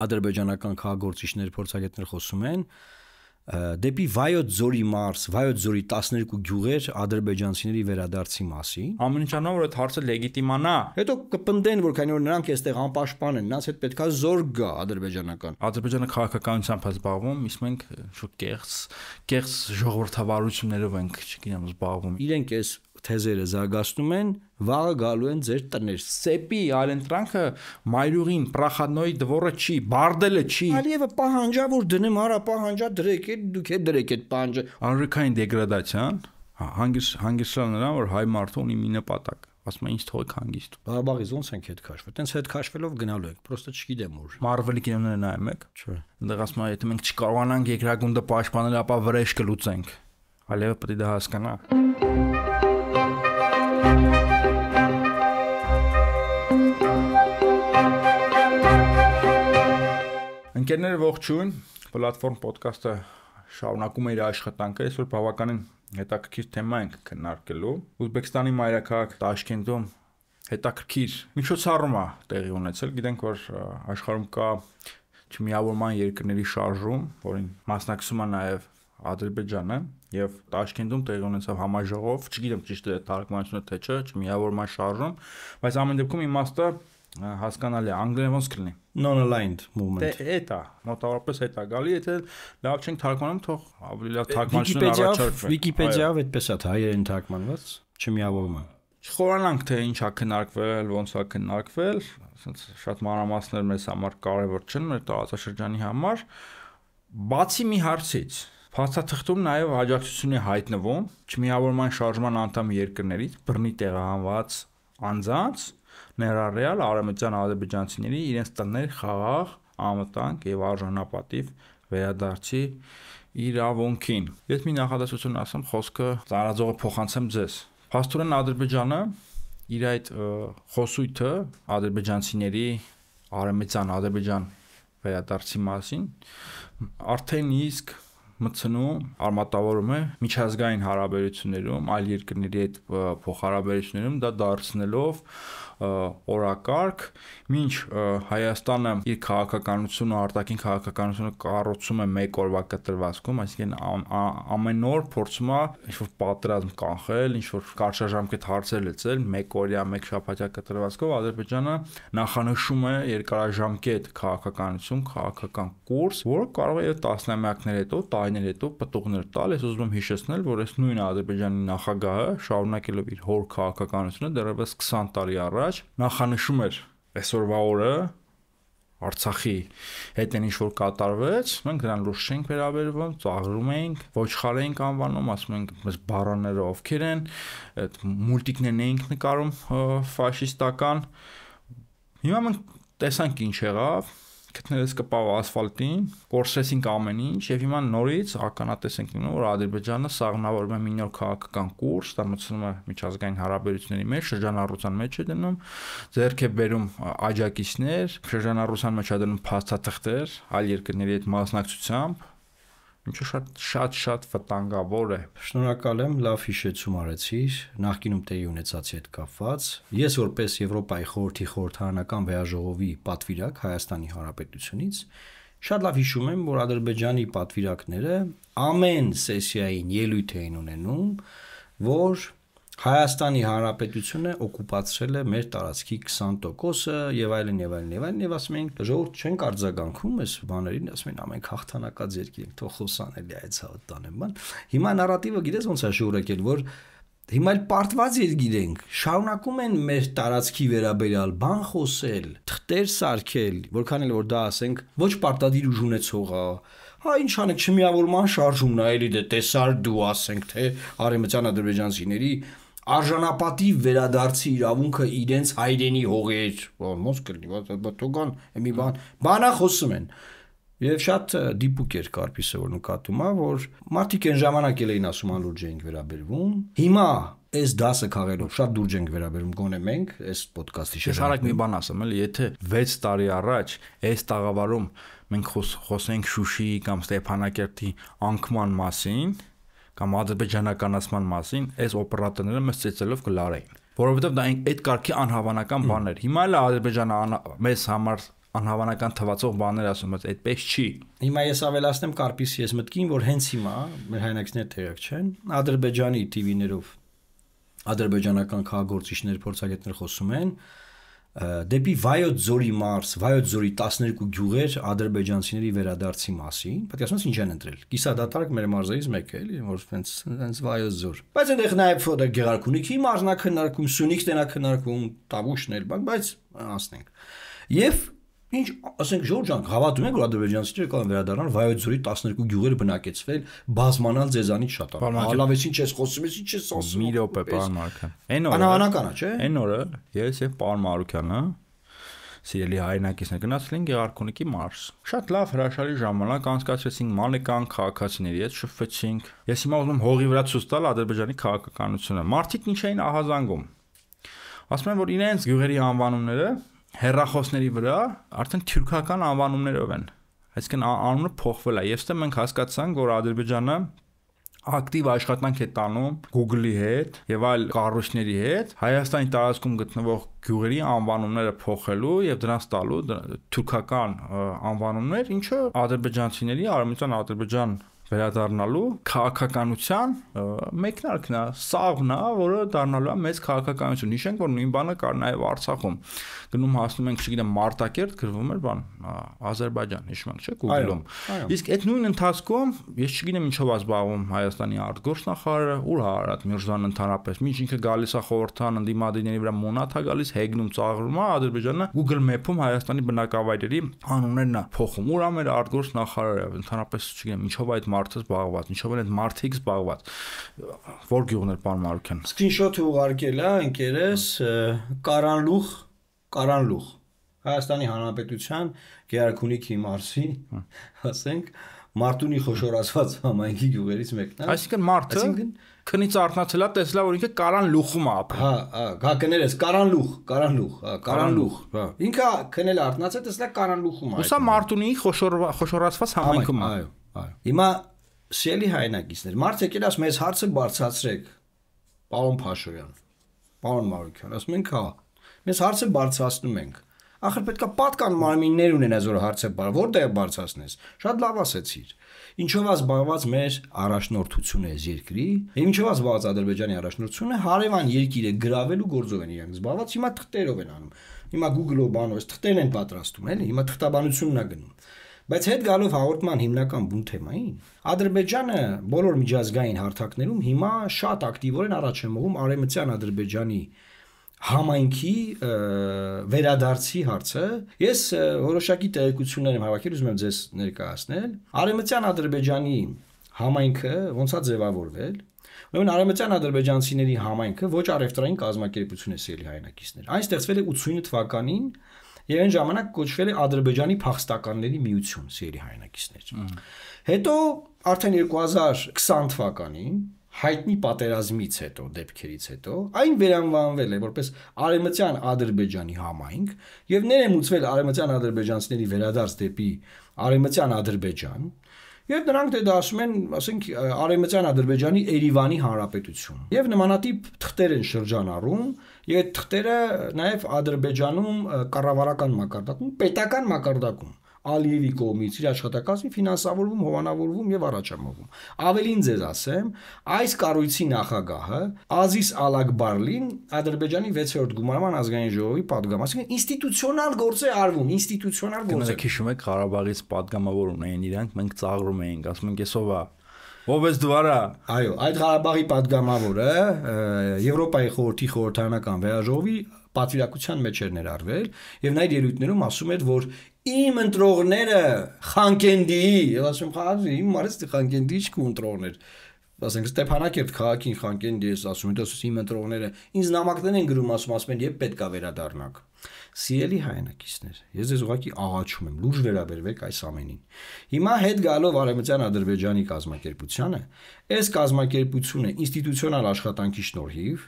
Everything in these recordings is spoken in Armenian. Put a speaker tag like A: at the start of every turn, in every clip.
A: ադրբեջանական քաղաքագործիչներ, փորձագետներ խոսում են դեպի Վայոց ձորի մարզ, Վայոց ձորի 12 գյուղեր ադրբեջանցիների վերադարձի մասին։
B: Ամեն ինչ անով որ այդ հարցը լեգիտիմանա։
A: Հետո կպնդեն, որ քանի որ նրանք այստեղ անպաշտպան են, նրանց հետ պետքա զոր գա ադրբեջանական։
B: Ադրբեջանը քաղաքականությամբ է զբաղվում, իսկ մենք շուտ կեղծ ժողովրդավարություններով ենք, չգիտեմ, զբաղվում։
A: Իրենք այս թեզերը զարգացնում են, վաղը գալու են ձեր տներ։
B: Սեպի այլընտրանքը մայրուղին, պրախադնոյի դվորը չի, բարդելը չի։
A: Ալիևը պահանջա, որ դնեմ, արա պահանջա դրեք, դուք է դրեք այդ պահանջը։
B: Անրիկային դեգրադացիան հանգիստրալ նրան, որ հայ մարդը ունի մի նպատակ։ Ասում են ինձ թողեք հանգիստ։
A: Ղարաբաղից ոնց ենք հետ քաշվել։ Տենց հետ քաշվելով գնալու ենք, պրոստը չգիտեմ ուր։
B: Մարվելի կինոները նայում եք։
A: Չէ։
B: Այնտեղ ասում են, եթե մենք չկարողանանք երկրագունդը պաշտպանել, ապա վրեժ կլուծենք։ Ալիևը պետք է դա հասկանա։ Ընկերներ ողջույն, պլատֆորմ ոդքասթը շարունակում է իր աշխատանքը, այսօր բավականին հետաքրքիր թեմա ենք քննարկելու։ Ուզբեկստանի մայրաքաղաք Տաշկենտում հետաքրքիր միջոցառում է տեղի ունեցել, գիտենք որ աշխարհում կա չմիավորման երկրների շարժում, որին մասնակցում է նաև Ադրբեջանը եւ Տաշկենտում տեղի ունեցավ համաժողով, չգիտեմ ճիշտ է թարգմանությունը թե չէ, չմիավորման շարժում, բայց ամեն դեպքում իմաստը հասկանալի է, անգլերեն ոնց կլինի
A: non-aligned movement։
B: Դա մոտավորապես այդ է գալի, եթե լավ չենք թարգմանում, թող ավելի լավ թարգմանություններ առաջարկվեն։
A: Վիկիպեդիայով այդպես է հայերեն թարգմանված, չմիավորումը։
B: Չխորանանք թե ինչ է քննարկվել, ոնց է քննարկվել, ասենց շատ մանրամասներ մեզ համար կարևոր չեն մեր տարածաշրջանի համար, բացի մի հարցից փաստաթղթում նաև աջակցություն է հայտնվում չմիավորման շարժման անդամ երկրներից բռնի տեղահանված անձանց ներառյալ արևմտյան ադրբեջանցիների իրենց տներ խաղաղ, անվտանգ եւ արժանապատիվ վերադարձի իրավունքին։ Ես մի նախադասություն ասեմ, խոսքը ծառաձողը փոխանցեմ ձեզ։ Փաստորեն Ադրբեջանը իր այդ խոսույթը ադրբեջանցիների արևմտյան Ադրբեջան վերադարձի մասին արդեն իսկ մտցնում արմատավորում է միջազգային հարաբերություններում, այլ երկրների հետ փոխհարաբերություններում դա դարձնելով օրակարգ, մինչ Հայաստանը իր քաղաքականությունը, արտաքին քաղաքականությունը կառուցում է մեկ օրվա կտրվածքում, այսինքն ամեն օր փորձում է ինչ-որ պատերազմ կանխել, ինչ-որ կարճաժամկետ հարցեր լուծել, մեկ օրյա, մեկ շաբաթյա կտրվածքով Ադրբեջանը նախանշում է երկարաժամկետ քաղաքականություն, քաղաքական կուրս, որը կարող է տասնամյակներ հետո, տարիներ հետո պտուղներ տալ։ Ես ուզում եմ հիշեցնել, որ այս նույն Ադրբեջանի նախագահը շարունակելով իր հոր քաղաքականությունը դեռևս 20 տարի առաջ նախանշում էր այսօրվա օրը Արցախի հետ ինչ որ կատարվեց, մենք դրան լուրջ չենք վերաբերվում, ծաղրում ենք, ոչխար ենք անվանում, ասում ենք մեզ բառաները ովքեր են, այդ մուլտիկներն էինք նկարում ֆաշիստական։ Հիմա մենք տեսանք ինչ եղավ, գտնելս կպավ ասֆալտին, կորսեցինք ամեն ինչ եւ հիմա նորից ականատես ենք լինում, որ Ադրբեջանը սաղմնավորում է մի նոր քաղաքական կուրս, դա մտցնում է միջազգային հարաբերությունների մեջ, շրջանառության մեջ է դնում, ձեռք է բերում աջակիցներ, շրջանառության մեջ է դնում փաստաթղթեր այլ երկրների հետ մասնակցությամբ, ինչը շատ վտանգավոր է։
A: Շնորհակալ եմ, լավ հիշեցում արեցիր նախկինում տեղի ունեցածի հետ կապված։ Ես որպես Եվրոպայի խորհրդի խորհրդարանական վեաժողովի պատվիրակ Հայաստանի Հանրապետությունից շատ լավ հիշում եմ, որ Ադրբեջանի պատվիրակները ամեն սեսիային ելույթ էին ունենում, որ Հայաստանի Հանրապետությունը օկուպացրել է մեր տարածքի 20%-ը եւ այլն եւ այլն եւ այլն եւ ասում ենք ժողովուրդ չենք արձագանքում այս բաներին, ասում են ամենք հաղթանակած երկիր ենք, թող խոսան էլի այդ ցավը տանեմ բան։ Հիմա նարատիվը գիտես ոնց է շուրեկել, որ հիմա էլ պարտված երկիր ենք, շարունակում են մեր տարածքի վերաբերյալ բան խոսել, թղթեր սարքել, որքան էլ որ դա ասենք ոչ պարտադիր ուժ ունեցողա ինչ անեք չմիավորման շարժումն է էլի դե տեսար դու ասենք թե արևմտյան ադրբեջանցիների արժանապատիվ վերադարձի իրավունքը իրենց հայրենի հողեր, ոնց կլինի, թողան մի բանա խոսում են։ Եվ շատ դիպուկ էր կարպիսը որ նկատում է, որ մարդիկ այն ժամանակ էլ էին ասում անլուրջ ենք վերաբերվում։ Հիմա այս դասը քաղելով շատ դուրջ ենք վերաբերում, գոնե մենք այս ոդկասթի
B: շրջանում։ Ես արագ մի բան ասեմ, էլի, եթե 6 տարի առաջ այս տաղավարում մենք խոսենք Շուշիի կամ Ստեփանակերտի անկման մասին, կամ ադրբեջանականացման մասին, այս օպերատորները մեզ ծեծելով կլարեին, որովհետև դա այդ կարգի անհավանական բան էր։ Հիմա էլ Ադրբեջանը մեզ համար անհավանական թվացող բաներ ասում, բայց այդպես չի։
A: Հիմա ես ավելացնեմ Կարպիսի ես մտքին, որ հենց հիմա մեր հայրենակիցները տեղյակ չեն, Ադրբեջանի TV-ներով ադրբեջանական քաղաքագործիչներ, փորձագետներ խոսում են դեպի Վայոց ձորի մարզ, Վայոց ձորի 12 գյուղեր ադրբեջանցիների վերադարձի մասին, բայց ասում են ինչ են ընտրել։ Կիսադատարկ մեր մարզերից մեկը էլի, որ հենց Վայոց ձոր։ Բայց այնտեղ նաև Գեղարքունիքի մարզն է քննարկում, Սյունիքն է քննարկում, Տավուշն էլ, բայց անցնենք։ Եվ ինչ, ասենք Ժորժ ջան, հավատում եք, որ ադրբեջանցիները կարող են վերադառնալ Վայոց ձորի 12 գյուղեր բնակեցվել, բազմանալ ձեզանից շատ։ Հալավես ինչ ես խոսում, ինչ ես ասում։
B: Մի րոպե, պարոն Մարուկյան։ Այն օրը
A: անհավանական է, չէ՞։
B: Այն օրը ես եւ պարոն Մարուկյանը սիրելի հայրենակիցներ գնացել են Գեղարքունիքի մարզ։ Շատ լավ հրաշալի ժամանակ անցկացրեցինք, մանեկան քաղաքացիների հետ շփվեցինք։ Ես հիմա ուզում եմ հողի վրա ցույց տալ Ադրբեջանի քաղաքականությունը։ Մարդիկ ինչ էին ահազանգում։ Ասում են, որ իրենց գյուղերի անվանումները հերրախոսների վրա արդեն թուրքական անվանումներով են։ Այսինքն անունը փոխվել է։ Եվ ստե մենք հասկացանք, որ Ադրբեջանը ակտիվ աշխատանք է տանում Google-ի հետ եւ այլ կառույցների հետ Հայաստանի տարածքում գտնվող գյուղերի անվանումները փոխելու եւ դրանց տալու թուրքական անվանումներ, ինչը ադրբեջանցիների արևմտյան Ադրբեջան վերադառնալու քաղաքականության մեկնարկն է, սաղն է, որը դառնալու է մեծ քաղաքականություն։ Հիշենք, որ նույն բանը կար նաև Արցախում։ Գնում հասնում ենք, չգիտեմ, Մարտակերտ գրվում էր բան, Ադրբեջան, հիշում եք, չէ՞, Google-ում։ Իսկ այդ նույն ընթացքում ես չգիտեմ ինչով է զբաղվում Հայաստանի արտգործնախարարը, ուր Հարարատ Միրզոյանը ընդհանրապես, ինչ ինքը գալիս է խորհրդան ընդդիմադիրների վրա մոնաթ է գալիս, հեգնում, ծաղրում է, Ադրբեջանը Google Map-ում Հայաստանի բնակավայրերի անուններն է փոխում։ Ուր է մեր արտգործնախարարը, ընդհանրապես չգիտեմ ինչով այդ մարդը զբաղված, ինչով են այդ մարդիկ զբաղված։ Որ գյուղներ, պարոն Մարուկյան։
A: Սկրինշոթ ուղարկել է ընկերս Կարանլուղ Հայաստանի Հանրապետության Գեղարքունիքի մարզի, ասենք, Մարտունի խոշորացված համայնքի գյուղերից մեկն է։
B: Այսինքն մարդը քնից արթնացել է, տեսել է, որ ինքը Կարանլուղում է ապրում։
A: Հա, կներես, Կարանլուղ, հա։ Ինքը քնել արթնացել, տեսել է Կարանլուղում է։
B: Ուսա Մարտունի խոշորացված համայնքում է։
A: Այո։ Հիմա սիրելի հայրենակիցներ, մարդ եկել ասում մեզ հարցը բարձրացրեք, պարոն Փաշոյան, պարոն Մարուկյան, ասում ենք հա, մեզ հարցը բարձրացնում ենք։ Ախր պետքա պատկան մարմիններ ունենաս, որ հարցը որտեղ բարձրացնես։ Շատ լավ ասեցիր։ Ինչով է զբաղված մեր առաջնորդությունը այս երկրի, եւ ինչով է զբաղված Ադրբեջանի առաջնորդությունը, հարևան երկիրը գրավելու գործով են իրանք զբաղված, հիմա թղթերով են անում։ Հիմա Google-ով բանով թղթերն են պատրաստում, էլի, հիմա թղթաբանությունն է գնում։ Բայց հետ գալով հաղորդման հիմնական բուն թեմային, Ադրբեջանը բոլոր միջազգային հարթակներում հիմա շատ ակտիվորեն առաջ է մղում Արևմտյան Ադրբեջանի համայնքի վերադարձի հարցը։ Ես որոշակի տեղեկություններ եմ հավաքել, ուզում եմ ձեզ ներկայացնել։ Արևմտյան Ադրբեջանի համայնքը ոնց է ձևավորվել։ Ուրեմն Արևմտյան ադրբեջանցիների համայնքը ոչ առևտրային կազմակերպություն է, սիրելի հայրենակիցներ։ Այն ստեղծվել է 89 թվականին եւ այն ժամանակ կոչվել է Ադրբեջանի փախստականների միություն, սիրելի հայրենակիցներ։ Հետո արդեն 2020 թվականին հայտնի պատերազմից հետո, դեպքերից հետո, այն վերանվանվել է որպես Արևմտյան Ադրբեջանի համայնք եւ ներմուծվել արևմտյան ադրբեջանցիների վերադարձ դեպի Արևմտյան Ադրբեջան եւ նրանք դե դասում են, ասենք, Արևմտյան Ադրբեջանի Երևանի հանրապետություն։ Եվ նմանատիպ թղթեր են շրջանառում եւ այդ թղթերը նաեւ Ադրբեջանում կառավարական մակարդակում, պետական մակարդակում Ալիևի կողմից իր աշխատակազմի ֆինանսավորվում, հովանավորվում եւ առաջամղում։ Ավելին ձեզ ասեմ, այս կառույցի նախագահը Ազիզ Ալակբարլին Ադրբեջանի 6-րդ գումարման ազգային ժողովի падգամ, այսինքն ինստիտուցիոնալ գործ է արվում, ինստիտուցիոնալ գործ է։
B: Հիշում եք Ղարաբաղից падգամավոր ունեին իրանք, մենք ծաղրում էինք, ասում ենք էսով է։ Ով էս դվարա։
A: Այո, այդ Ղարաբաղի падգամավորը Եվրոպայի խորհրդի խորհրդարանական վերաժողովի պատվիրակության մեջ էր ներառվել եւ նա իր ելույթներում ասում էր, որ իմ ընտրողները Խանկենդիի, եւ ասում եմ, իմ մարս Խանկենդիի չկու ընտրողներ։ Ասենք Ստեփանակերտ քաղաքին Խանկենդի ես ասում, դա իմ ընտրողները ինձ նամակներ են գրում, ասում են, երբ պետք է վերադառնաք։ Սիրելի հայրենակիցներ, ես ձեզ ուղղակի աղաչում եմ, լուրջ վերաբերվեք այս ամենին։ Հիմա հետ գալով Արևմտյան Ադրբեջանի կազմակերպությանը, այս կազմակերպությունը ինստիտուցիոնալ աշխատանքի շնորհիվ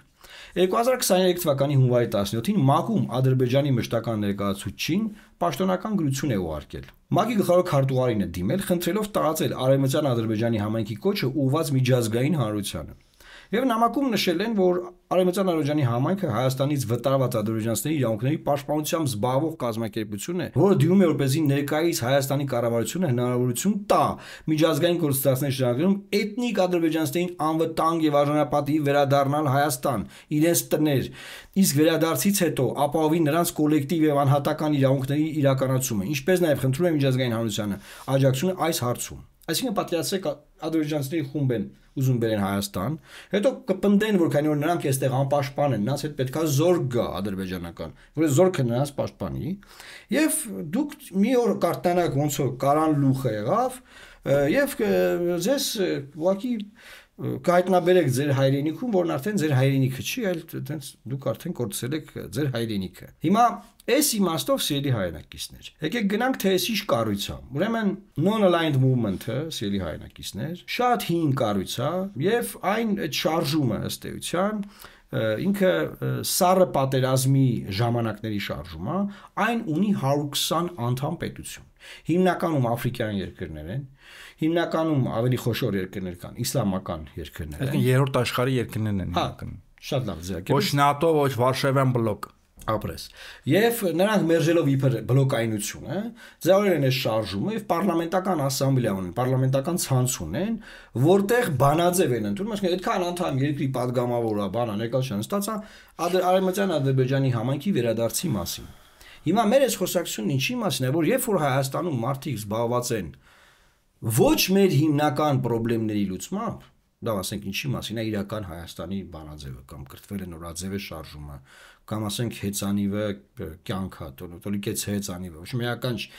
A: 2023 թվականի հունվարի 17-ին ՄԱԿ-ում Ադրբեջանի մշտական ներկայացուցչին պաշտոնական գրություն է ուղարկել։ ՄԱԿ-ի գլխավոր քարտուղարին է դիմել, խնդրելով տարածել Արևմտյան Ադրբեջանի համայնքի կոչը ուղղված միջազգային հանրությանը։ Եվ նամակում նշել են, որ Արևմտյան Ադրբեջանի համայնքը Հայաստանից վտարված ադրբեջանցիների իրավունքների պաշտպանությամբ զբաղվող կազմակերպություն է, որը դիմում է որպեսզի ներկայիս Հայաստանի կառավարությունը հնարավորություն տա միջազգային գործընթացների շրջանակում էթնիկ ադրբեջանցիներին անվտանգ եւ արժանապատիվ վերադառնալ Հայաստան, իրենց տներ, իսկ վերադարձից հետո ապահովի նրանց կոլեկտիվ եւ անհատական իրավունքների իրականացումը, ինչպես նաեւ խնդրում է միջազգային հանրությանը աջակցությունը այս հարցում։ Այսինքն պատկերացրեք ադրբեջանցիների խումբ են ուզում բերեն Հայաստան, հետո կպնդեն, որ քանի որ նրանք այստեղ անպաշտպան են, նրանց հետ պետքա զորք գա ադրբեջանական, որ զորքը նրանց պաշտպանի, եւ դուք մի օր կարտանաք ոնց որ կարան լուխը եղավ, եւ ձեզ ուղղակի կհայտնաբերեք ձեր հայրենիքում, որն արդեն ձեր հայրենիքը չի, այլ այտենց դուք արդեն կորցրել եք ձեր հայրենիքը։ Հիմա այս իմաստով սիրելի հայրենակիցներ, եկեք գնանք թե այս ինչ կառույց է։ Ուրեմն non-aligned movement-ը, սիրելի հայրենակիցներ, շատ հին կառույց է եւ այն այդ շարժումը ըստ էության ինքը սառը պատերազմի ժամանակների շարժում է, այն ունի 120 անդամ պետություն։ Հիմնականում աֆրիկյան երկրներ են, հիմնականում ավելի խոշոր երկրներ կան, իսլամական երկրներ են։
B: Այսինքն երրորդ աշխարհի երկրներն են հիմնականում։
A: Շատ լավ ձեւակերպ։
B: Ոչ ՆԱՏՕ, ոչ Վարշավյան բլոկ։
A: Ապրես։ Եվ նրանք մերժելով իբր բլոկայնությունը, ձևավորել են այս շարժումը եւ պարլամենտական ասամբլեա ունեն, պարլամենտական ցանց ունեն, որտեղ բանաձև են ընդունում, այսինքն այդքան անդամ երկրի падգամավորը բանա ներկայացան ստացա Արևմտյան Ադրբեջանի համայնքի վերադարձի մասին։ Հիմա մեր այս խոսակցությունն ինչի մասին է, որ երբ որ Հայաստանում մարդիկ զբաղված են ոչ մեր հիմնական խնդիրների լուծմամբ, դա ասենք ինչի մասին է իրական Հայաստանի բանաձևը կամ կրթվել է նորաձևը շարժումը, կամ ասենք հեծանիվը կյանքա, տոլիկեց հեծանիվը, ոչ միական չի։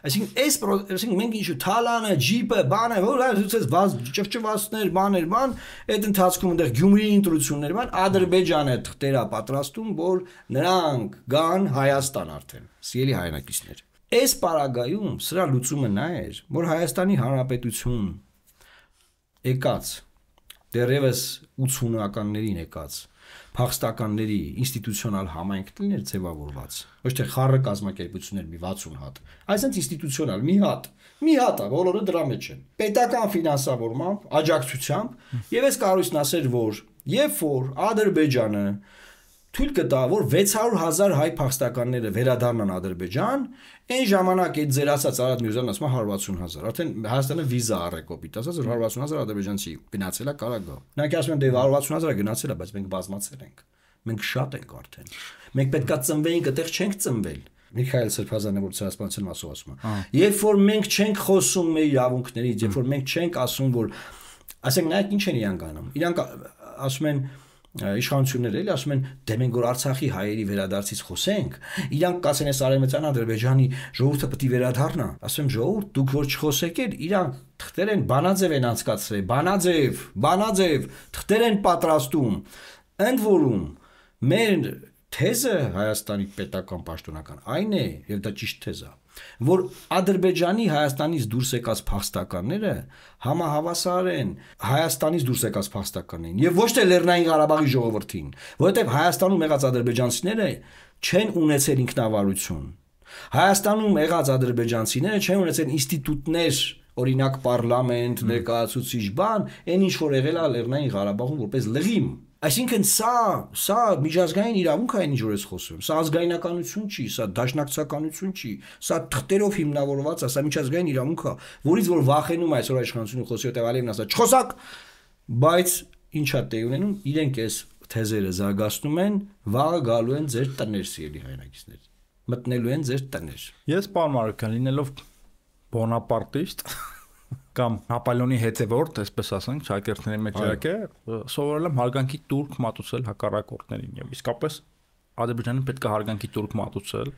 A: Այսինքն մենք ինչ թալանը, ջիպը, բանը, որ ցույցես ճվճվացներ, բաներ, այդ ընթացքում այնտեղ Գյումրիի ընտրություններ, Ադրբեջանը թղթերա պատրաստում, որ նրանք գան Հայաստան արդեն, սիրելի հայրենակիցներ։ Այս պարագայում սրա լուծումը նա էր, որ Հայաստանի Հանրապետություն եկած դեռևս 80-ականներին եկած փախստականների ինստիտուցիոնալ համայնք լիներ ձևավորված, ոչ թե խառը կազմակերպություններ մի 60 հատ, այսինքն ինստիտուցիոնալ մի հատ է, բոլորը դրա մեջ են։ Պետական ֆինանսավորմամբ, աջակցությամբ եւ այս կառույցն ասեր, որ երբ որ Ադրբեջանը թույլ կտա, որ 600,000 հայ փախստականները վերադառնան Ադրբեջան, այն ժամանակ այդ ձեր ասած Արադ Միրզյանն ասում է 160,000, արդեն Հայաստանը վիզա առե կոպիտ, ասած որ 160,000 ադրբեջանցի գնացել է կարա գա։ Նրանք ասում են դե 160,000 գնացել է, բայց մենք բազմացել ենք։ Մենք շատ ենք արդեն։ Մենք պետքա ծնվեինք, այդտեղ չենք ծնվել։ Միքայել Սրբազանը որ ցեղասպանության մասով ասում է։ Երբ որ մենք չենք խոսում մեր իրավունքներից, երբ որ մենք չենք ասում, որ ասենք նայեք ինչ են իրանք անում։ Իրանք ասում են իշխանությունները էլի ասում են դե մենք որ Արցախի հայերի վերադարձից խոսենք, իրանք կասեն այս Արևմտյան Ադրբեջանի ժողովուրդը պետք է վերադառնա, ասում ժողովուրդ դուք որ չխոսեք էլ իրանք թղթեր են բանաձև են անցկացրել, բանաձև թղթեր են պատրաստում, ընդ որում մեր թեզը Հայաստանի պետական պաշտոնական այն է եւ դա ճիշտ թեզ է, որ Ադրբեջանի Հայաստանից դուրս եկած փախստականները համահավասար են Հայաստանից դուրս եկած փախստականներին եւ ոչ թե Լեռնային Ղարաբաղի ժողովրդին, որովհետեւ Հայաստանում եղած ադրբեջանցիները չեն ունեցել ինքնավարություն։ Հայաստանում եղած ադրբեջանցիները չեն ունեցել ինստիտուտներ, օրինակ պարլամենտ, ներկայացուցիչ բան, այն ինչ որ եղել է Լեռնային Ղարաբաղում որպես լղիմ։ Այսինքն սա միջազգային իրավունք է, ինչ որ ես խոսում։ Սա ազգայնականություն չի, սա դաշնակցականություն չի, սա թղթերով հիմնավորված է, սա միջազգային իրավունք է, որից որ վախենում է այսօր իշխանությունը խոսի, որտեղ Ալիևն ասա չխոսակ, բայց ինչա տեղ ունենում, իրենք այս թեզերը զարգացնում են, վաղը գալու են ձեր տներ, սիրելի հայրենակիցներ, մտնելու են ձեր տներ։
B: Ես պարոն Մարուկյան, լինելով բոնապարտիստ կամ Նապոլեոնի հետևորդ, այսպես ասենք, շակերտների մեջ եկե, սովորել եմ հարգանքի տուրք մատուցել հակառակորդներին եւ իսկապես Ադրբեջանը պետք է հարգանքի տուրք մատուցել։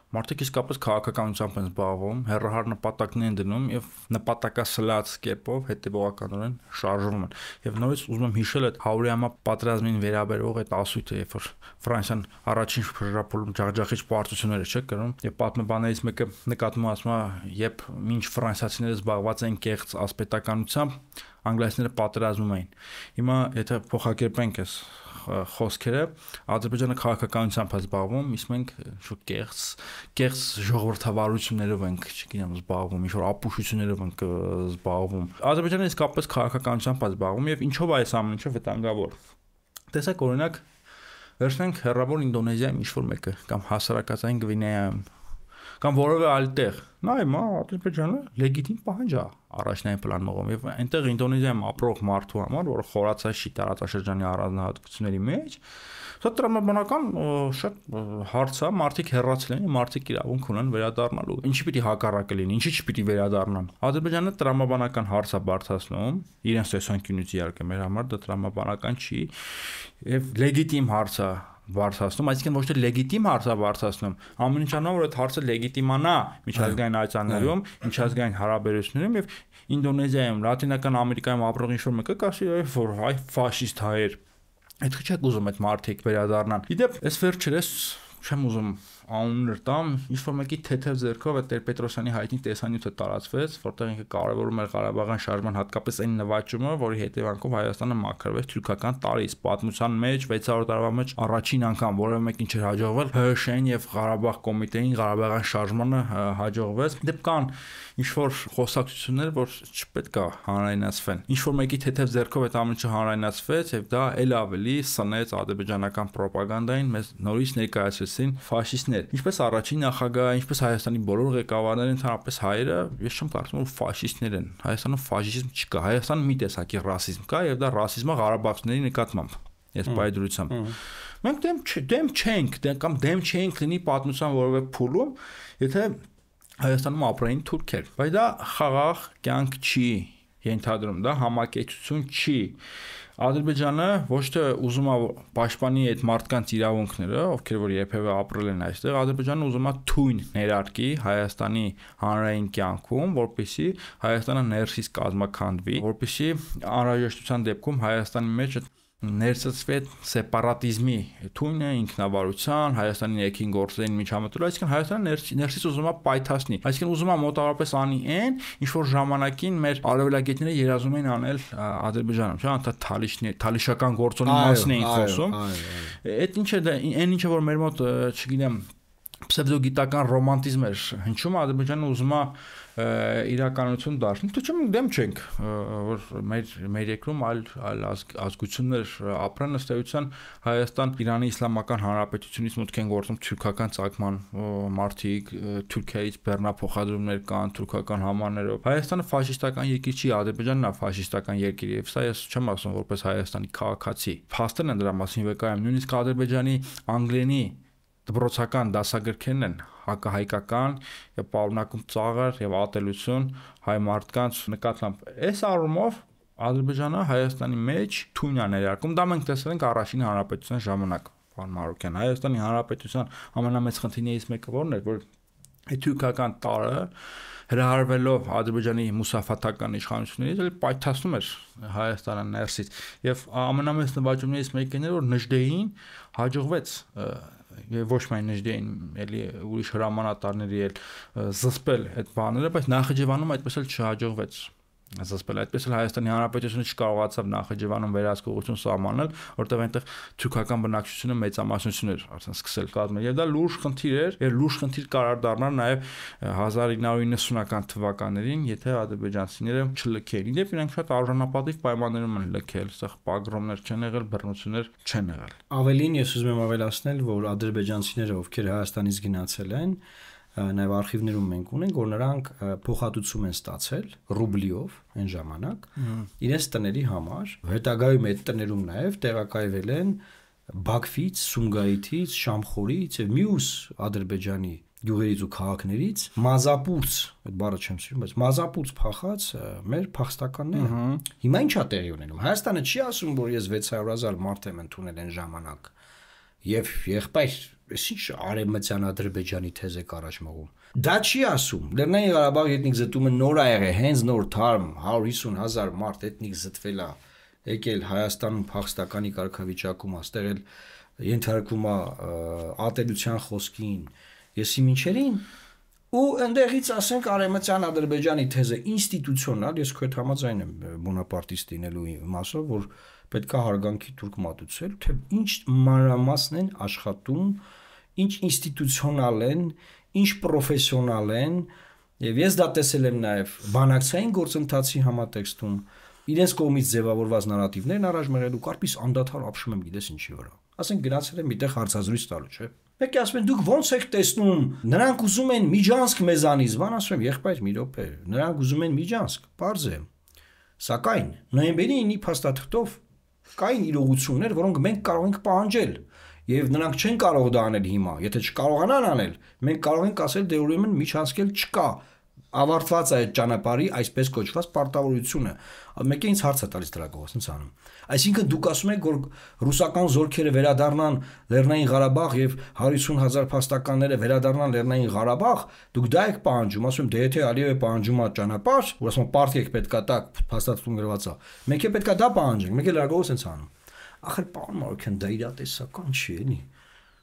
B: Մարդիկ իսկապես քաղաքականությամբ են զբաղվում, հերրահար նպատակներ են դնում եւ նպատակասլաց կերպով հետեւողականորեն շարժվում են։ Եվ նորից ուզում եմ հիշել այդ 100-ամյա պատերազմին վերաբերող այդ ասույթը, երբ որ Ֆրանսիան առաջին շրջապոլում ջախջախիչ պարտություններ չէ կրում, եւ պատմաբաններից մեկը նկատում ասում է, երբ մինչ ֆրանսիացիները զբաղված են կեղծ ասպետականությամբ, անգլիացիները պատերազմում էին։ Հիմա եթե փոխակերպենք այս խոսքերը Ադրբեջանը քաղաքականությամբ է զբաղվում, իսկ մենք կեղծ ժողովրդավարություններով ենք, չգիտեմ, զբաղվում, ինչ որ ապուշություններով ենք զբաղվում։ Ադրբեջանը իսկապես քաղաքականությամբ է զբաղվում եւ ինչով է այս ամեն ինչը վտանգավոր։ Տեսեք, օրինակ, վերցնենք հեռավոր Ինդոնեզիայում ինչ որ մեկը կամ հասարակածային Գվինեայում կամ որևէ այլ տեղ։ Նայում, Ադրբեջանը լեգիտիմ պահանջ է առաջնային պլան մղում եւ այնտեղ Ինդոնեզիայում ապրող մարդու համար, որը խորացած չի տարածաշրջանի առանձնահատկությունների մեջ, դա տրամաբանական շատ հարց է, մարդիկ հեռացել են, մարդիկ իրավունք ունեն վերադառնալու։ Ինչի պիտի հակառակը լինի, ինչի չպիտի վերադառնան։ Ադրբեջանը տրամաբանական հարց է բարձրացնում, իրենց տեսանկյունից իհարկե մեր համար դա տրամաբանական չի եւ լեգիտիմ հարց է բարձրացնում, այսինքն ոչ թե լեգիտիմ հարց է բարձրացնում, ամեն ինչ անում որ այդ հարցը լեգիտիմանա միջազգային այցաններում, միջազգային հարաբերություններում եւ Ինդոնեզիայում, Լատինական Ամերիկայում ապրող ինչ որ մեկը կասի, որ հայ ֆաշիստ հայեր։ Այդ չեք ուզում այդ մարդիկ վերադառնան։ Իդեպ, այս վերջերս չեմ ուզում անուններ տամ, ինչ որ մեկի թեթև ձեռքով այդ Տեր-Պետրոսյանի հայտնի տեսանյութը տարածվեց, որտեղ ինքը կարևորում էր Ղարաբաղյան շարժման հատկապես այն նվաճումը, որի հետևանքով Հայաստանը մաքրվեց թուրքական տարից, պատմության մեջ 600 տարվա մեջ առաջին անգամ որևէ մեկին չէր հաջողվել ՀՀՇ-ին եւ Ղարաբաղ կոմիտեին Ղարաբաղյան շարժմանը հաջողվեց։ Դեպ կան ինչ որ խոսակցություններ, որ չպետք է հանրայնացվեն։ Ինչ որ մեկի թեթև ձեռքով այդ ամենը հանրայնացվեց եւ դա ել ավելի սնեց ադրբեջանական ռոպագանդային, մեզ նորից ներկայացրեցին ֆաշիստներ։ Ինչպես առաջին նախագահը, ինչպես Հայաստանի բոլոր ղեկավարները, ընդհանրապես հայերը, ես չեմ կարծում որ ֆաշիստներ են։ Հայաստանում ֆաշիզմ չկա։ Հայաստանում մի տեսակի ռասիզմ կա եւ դա ռասիզմը ղարաբաղցիների նկատմամբ։ Ես բայդրությամբ։ Մենք դեմ չենք, կամ դեմ չենք լինի պատմության որևէ փուլում, եթե Հայաստանում ապրեին թուրքեր, բայց դա խաղաղ կյանք չի ենթադրում, դա համակեցություն չի։ Ադրբեջանը ոչ թե ուզում է պաշտպանի այդ մարդկանց իրավունքները, ովքեր որ երբևէ ապրել են այստեղ, Ադրբեջանը ուզում է թույն ներարկի Հայաստանի հանրային կյանքում, որպեսզի Հայաստանը ներսից կազմաքանդվի, որպեսզի անհրաժեշտության դեպքում Հայաստանի մեջ ներծծվի սեպարատիզմի թույնը, ինքնավարության, Հայաստանի ներքին գործերին միջամտելու, այսինքն Հայաստանը ներսից ուզում է պայթացնի, այսինքն ուզում է մոտավորապես անի այն, ինչ որ ժամանակին մեր արևելագետները երազում էին անել Ադրբեջանում, չէ՞, անդա թալիշական գործոնի մասին էին խոսում։ Այդ ինչը դա, այն ինչը որ մեր մոտ, չգիտեմ, պսևդոգիտական ռոմանտիզմ էր հնչում, Ադրբեջանը ուզում է իրականություն դարձնի։ Դու չեմ դեմ չենք, որ մեր երկրում այլ ազգություններ ապրեն, ըստ էության Հայաստան Իրանի Իսլամական Հանրապետությունից մուտք են գործում թուրքական ցակման մարդիկ, Թուրքիայից բեռնափոխադրումներ կան թուրքական համարներով։ Հայաստանը ֆաշիստական երկիր չի, Ադրբեջանն է ֆաշիստական երկիր, եւ սա ես չեմ ասում որպես Հայաստանի քաղաքացի։ Փաստերն են դրա մասին վկայում, նույնիսկ Ադրբեջանի անգլերենի դպրոցական դասագրքերն են հակահայկական եւ պարունակում ծաղր եւ ատելություն հայ մարդկանց նկատմամբ։ Այս առումով Ադրբեջանը Հայաստանի մեջ թույն է ներարկում, դա մենք տեսել ենք առաջին հանրապետության ժամանակ, պարոն Մարուկյան։ Հայաստանի հանրապետության ամենամեծ խնդիրներից մեկը որն էր, որ այդ թուրքական տարը հրահարվելով Ադրբեջանի մուսաֆաթական իշխանություններից, էլ պայթացնում էր Հայաստանը ներսից եւ ամենամեծ նվաճումներից մեկն էր, որ Նժդեին հաջողվեց եւ ոչ միայն Նժդեին, էլի ուրիշ հրամանատարների էլ զսպել այդ բաները, բայց Նախիջևանում այդպես էլ չհաջողվեց զսպել, այդպես էլ Հայաստանի Հանրապետությունը չկարողացավ Նախիջևանում վերահսկողություն սահմանել, որտեղ այնտեղ թուրքական բնակչությունը մեծամասնություն էր արդեն սկսել կազմել եւ դա լուրջ խնդիր էր, եւ լուրջ խնդիր կարող դառնալ նաեւ 1990-ական թվականներին, եթե ադրբեջանցիները չլքեին։ Իդեպ իրենք շատ արժանապատիվ պայմաններում են լքել, այստեղ պագրոմներ չեն եղել, բռնություններ չեն եղել։
A: Ավելին ես ուզում եմ ավելացնել, որ ադրբեջանցիները, ովքեր Հայաստանից գնացել են, նաև արխիվներում մենք ունենք, որ նրանք փոխհատուցում են ստացել ռուբլիով այն ժամանակ իրենց տների համար։ Հետագայում այդ տներում նաև տեղակայվել են Բաքվից, Սումգայիթից, Շամխորից եւ մյուս Ադրբեջանի գյուղերից ու քաղաքներից մազապուրց, այդ բառը չեմ սիրում, բայց մազապուրց փախած մեր փախստականները։ Հիմա ի՞նչ է տեղի ունենում։ Հայաստանը չի ասում, որ ես 600,000 մարդ եմ ընդունել այն ժամանակ։ Եվ եղբայր, ես ինչ արևմտյան Ադրբեջանի թեզ եք առաջ մղում։ Դա չի ասում։ Լեռնային Ղարաբաղի էթնիկ զտումը նոր ա եղել, հենց նոր թարմ 150,000 մարդ էթնիկ զտվել է, եկել Հայաստանում փախստականի կարգավիճակում, աստեղ էլ ենթարկվում է ատելության խոսքին։ Եսի մինչերին Ու այնտեղից ասենք արևմտյան Ադրբեջանի թեզը ինստիտուցիոնալ, ես քո հետ համաձայն եմ բոնապարտիստ լինելու մասով, որ պետքա հարգանքի թուրք մատուցել, թե ինչ մանրամասն են աշխատում, ինչ ինստիտուցիոնալ են, ինչ պրոֆեսիոնալ են, եւ ես դա տեսել եմ նաեւ բանակցային գործընթացի համատեքստում, իրենց կողմից ձևավորված նարատիվներն առաջ մղելու կարպիս անդադար ապշում եմ գիտես ինչի վրա։ Ասենք գնացել եմ միտեղ հարցազրույց տալու, չէ՞։ Մեկը ասում են դուք ոնց եք տեսնում, նրանք ուզում են Միջանցք մեզանից, բան ասում եմ, եղբայր մի րոպե, նրանք ուզում են Միջանցք, պարզ է։ Սակայն նոյեմբերի 9-ի փաստաթղթով կային իրողություններ, որոնք մենք կարող ենք պահանջել, եւ նրանք չեն կարող դա անել հիմա։ Եթե չկարողանան անել, մենք կարող ենք ասել դե ուրեմն Միջանցքել չկա։ Ավարտված է այդ ճանապարհի այսպես կոչված պարտավորությունը։ Մեկը ինձ հարց է տալիս դրա կողմից, ինչ անում։ Այսինքն դուք ասում եք, որ ռուսական զորքերը վերադառնան Լեռնային Ղարաբաղ եւ 150,000 փաստականները վերադառնան Լեռնային Ղարաբաղ, դուք դա եք պահանջում, ասում եմ, դե եթե Ալիևը պահանջում է ճանապարհ, որ ասում պարտիեք պետքա տա փաստաթղթում գրված է։ Մենք է պետքա դա պահանջենք, մենք էլ լրագով ենք անում։ Ախր պարոն Մարոկյան, դա իրատեսական չի էլի։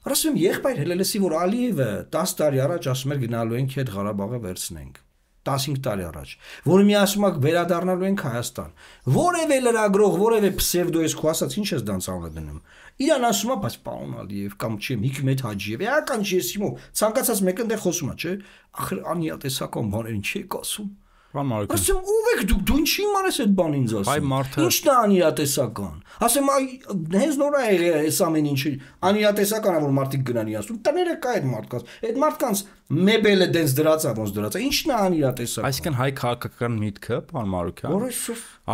A: Ասում եմ, եղբայր հելելեսի որ Ալիևը 10 տարի առաջ ասում էր գնալու ենք հետ Ղարաբաղը վերցնենք։ 15 տարի առաջ, որ մի ասում եք վերադառնալու ենք Հայաստան։ Որևէ լրագրող, որևէ պսևդոյս քո ասած ինչ ես դանցանալ դնում։ Իրան ասում է, բայց պարոն Ալիև կամ չի Հիկմետ Հաջիև, էական չի եսիմո, ցանկացած մեկը այնտեղ խոսում է, չէ՞։ Ախր անիատեսական բաներ ինչ եք ասում։
B: Պարոն Մարոկյան։
A: Ասում ով եք դուք, դու ինչի մանես այդ բան ինձ ասում։
B: Այ մարդը
A: Ինչն է անիատեսական։ Ասեմ այ հենց նոր է եղել այս ամեն ինչը անիատեսական է որ մարդիկ գնան իրացում։ Տները կա այդ մարդկանց։ Այդ մարդկանց մեբելը դենց դրածա ոնց դրածա։ Ինչն է անիատեսական։
B: Այսինքն հայ քաղաքական միտքը, պարոն Մարոկյան,
A: Որոշ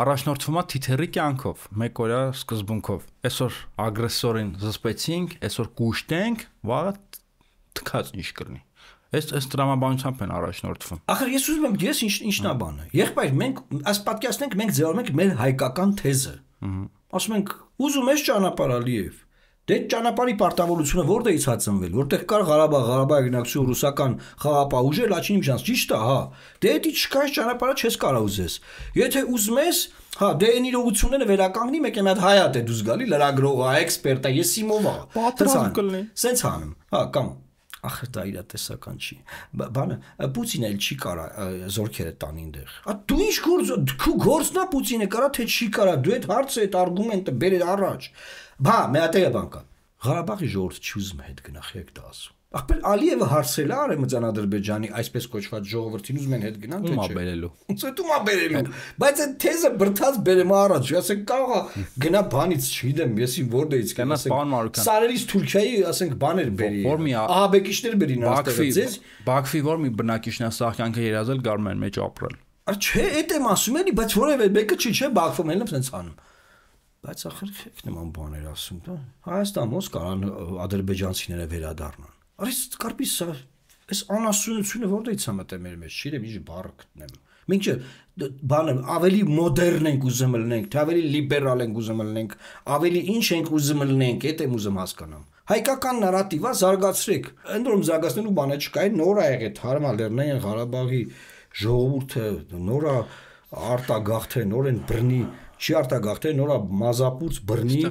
B: առաջնորդվում է թիթեռի կյանքով, մեկ օրյա սկզբունքով։ Այսօր ագրեսորին զսպեցինք, այսօր կուշտենք, վաղը թքած ինչ կլինի։ Այս տրամաբանությամբ են առաջնորդվում։
A: Ախր ես ուզում եմ ես ինչն է բանը։ Եղբայր մենք այս պատկերացնենք մենք ձևավորում ենք մեր հայկական թեզը։ Ասում ենք ուզում ես ճանապարհ Ալիև։ Դե ճանապարհի պարտավորությունը որտեղից է ծնվել, որտեղ կար Ղարաբաղ գնացություն ռուսական խաղապահ ուժեր, Լաչինի միջանց, ճիշտ է, հա։ Դե դա չկա ճանապարհը չես կարող ուզես։ Եթե ուզում ես, հա, դե այն իրողությունները վերականգնի, մեկ է մի հատ հայատ է դուս գալի, լրագրող է, էքսպերտ է, ես իմով է։
B: Պատրաստ կլինի։
A: Սենց անում, հա, կամ ախր դա իրատեսական չի։ Բանը Պուտինը էլ չի կարա զորքերը տանի այնտեղ։ Դու ինչ գործ, քու գործն է Պուտինը կարա թե չի կարա, դու այդ հարցը, այդ արգումենտը բերել առաջ։ Բա, մի հատ է բան կա։ Ղարաբաղի ժողովուրդը չի ուզում հետ գնա, եք դա ասում։ Ախպեր Ալիևը հարցել է Արևմտյան Ադրբեջանի այսպես կոչված ժողովրդին ուզում են հետ գնան թե չէ։
B: Ումա բերելու։
A: Ոնց է բերելու։ Բայց այդ թեզը բրթած բերեմ առաջ, ասենք կարող է գնա բանից, չգիտեմ, եսի որտեղից կան, ասենք Սարերից Թուրքիայի, ասենք բաներ բերի։ Ահաբեկիչներ բերին այստեղից ձեզ։
B: Բաքվի որ մի բնակիչն է սահյանքը երազել գարմեն մեջ ապրել։
A: Չէ, այդ եմ ասում էլի, բայց որևէ մեկը չի բաքվում ելն եմ սենց անում։ Բայց ախր եք նման բաներ ասում, դա Հայաստան ոնց կարան ադրբեջանցիները վերադառնան։ Արես կարպիս այս անասունությունը որտեղից է մտել մեր մեջ, չգիտեմ ինչ բառ գտնեմ։ Մենք բանը ավելի մոդեռն ենք ուզում լինենք, թե ավելի լիբերալ ենք ուզում լինենք, ավելի ինչ ենք ուզում լինենք, այդ եմ ուզում հասկանամ։ Հայկական նարատիվը զարգացրեք։ Ընդորում զարգացնելու բանը չկա, նոր է եղել Թարմալ Լեռնային Ղարաբաղի ժողովուրդը նոր է արտագաղթե, նոր են բռնի, չի արտագաղթե, նոր է մազապուրց բռնի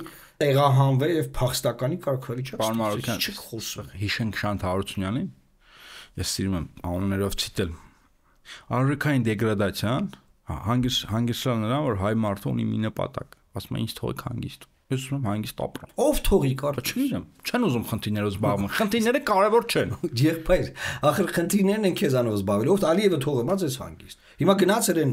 A: տեղահանվել եւ փախստականի կարգավիճակ։
B: Պարոն Մարոկյան,
A: չեք խոսում։
B: Հիշենք Շանթ Հարությունյանին։ Ես սիրում եմ անուններով ցիտել։ Արարքային դեգրադացիան հանգիստրալ նրան, որ հայ մարդը ունի մի նպատակ։ Ասում է ինձ թողեք հանգիստ։ Ես ուզում եմ հանգիստ ապրեմ։
A: Ով թողի կար,
B: չգիտեմ։ Չեն ուզում խնդիրներով զբաղվում։ Խնդիրները կարևոր չեն։
A: Եղբայր, ախր խնդիրներն են քեզանով զբաղվել։ Ով Ալիևը թողումած էս հանգիստ։ Հիմա գնացել են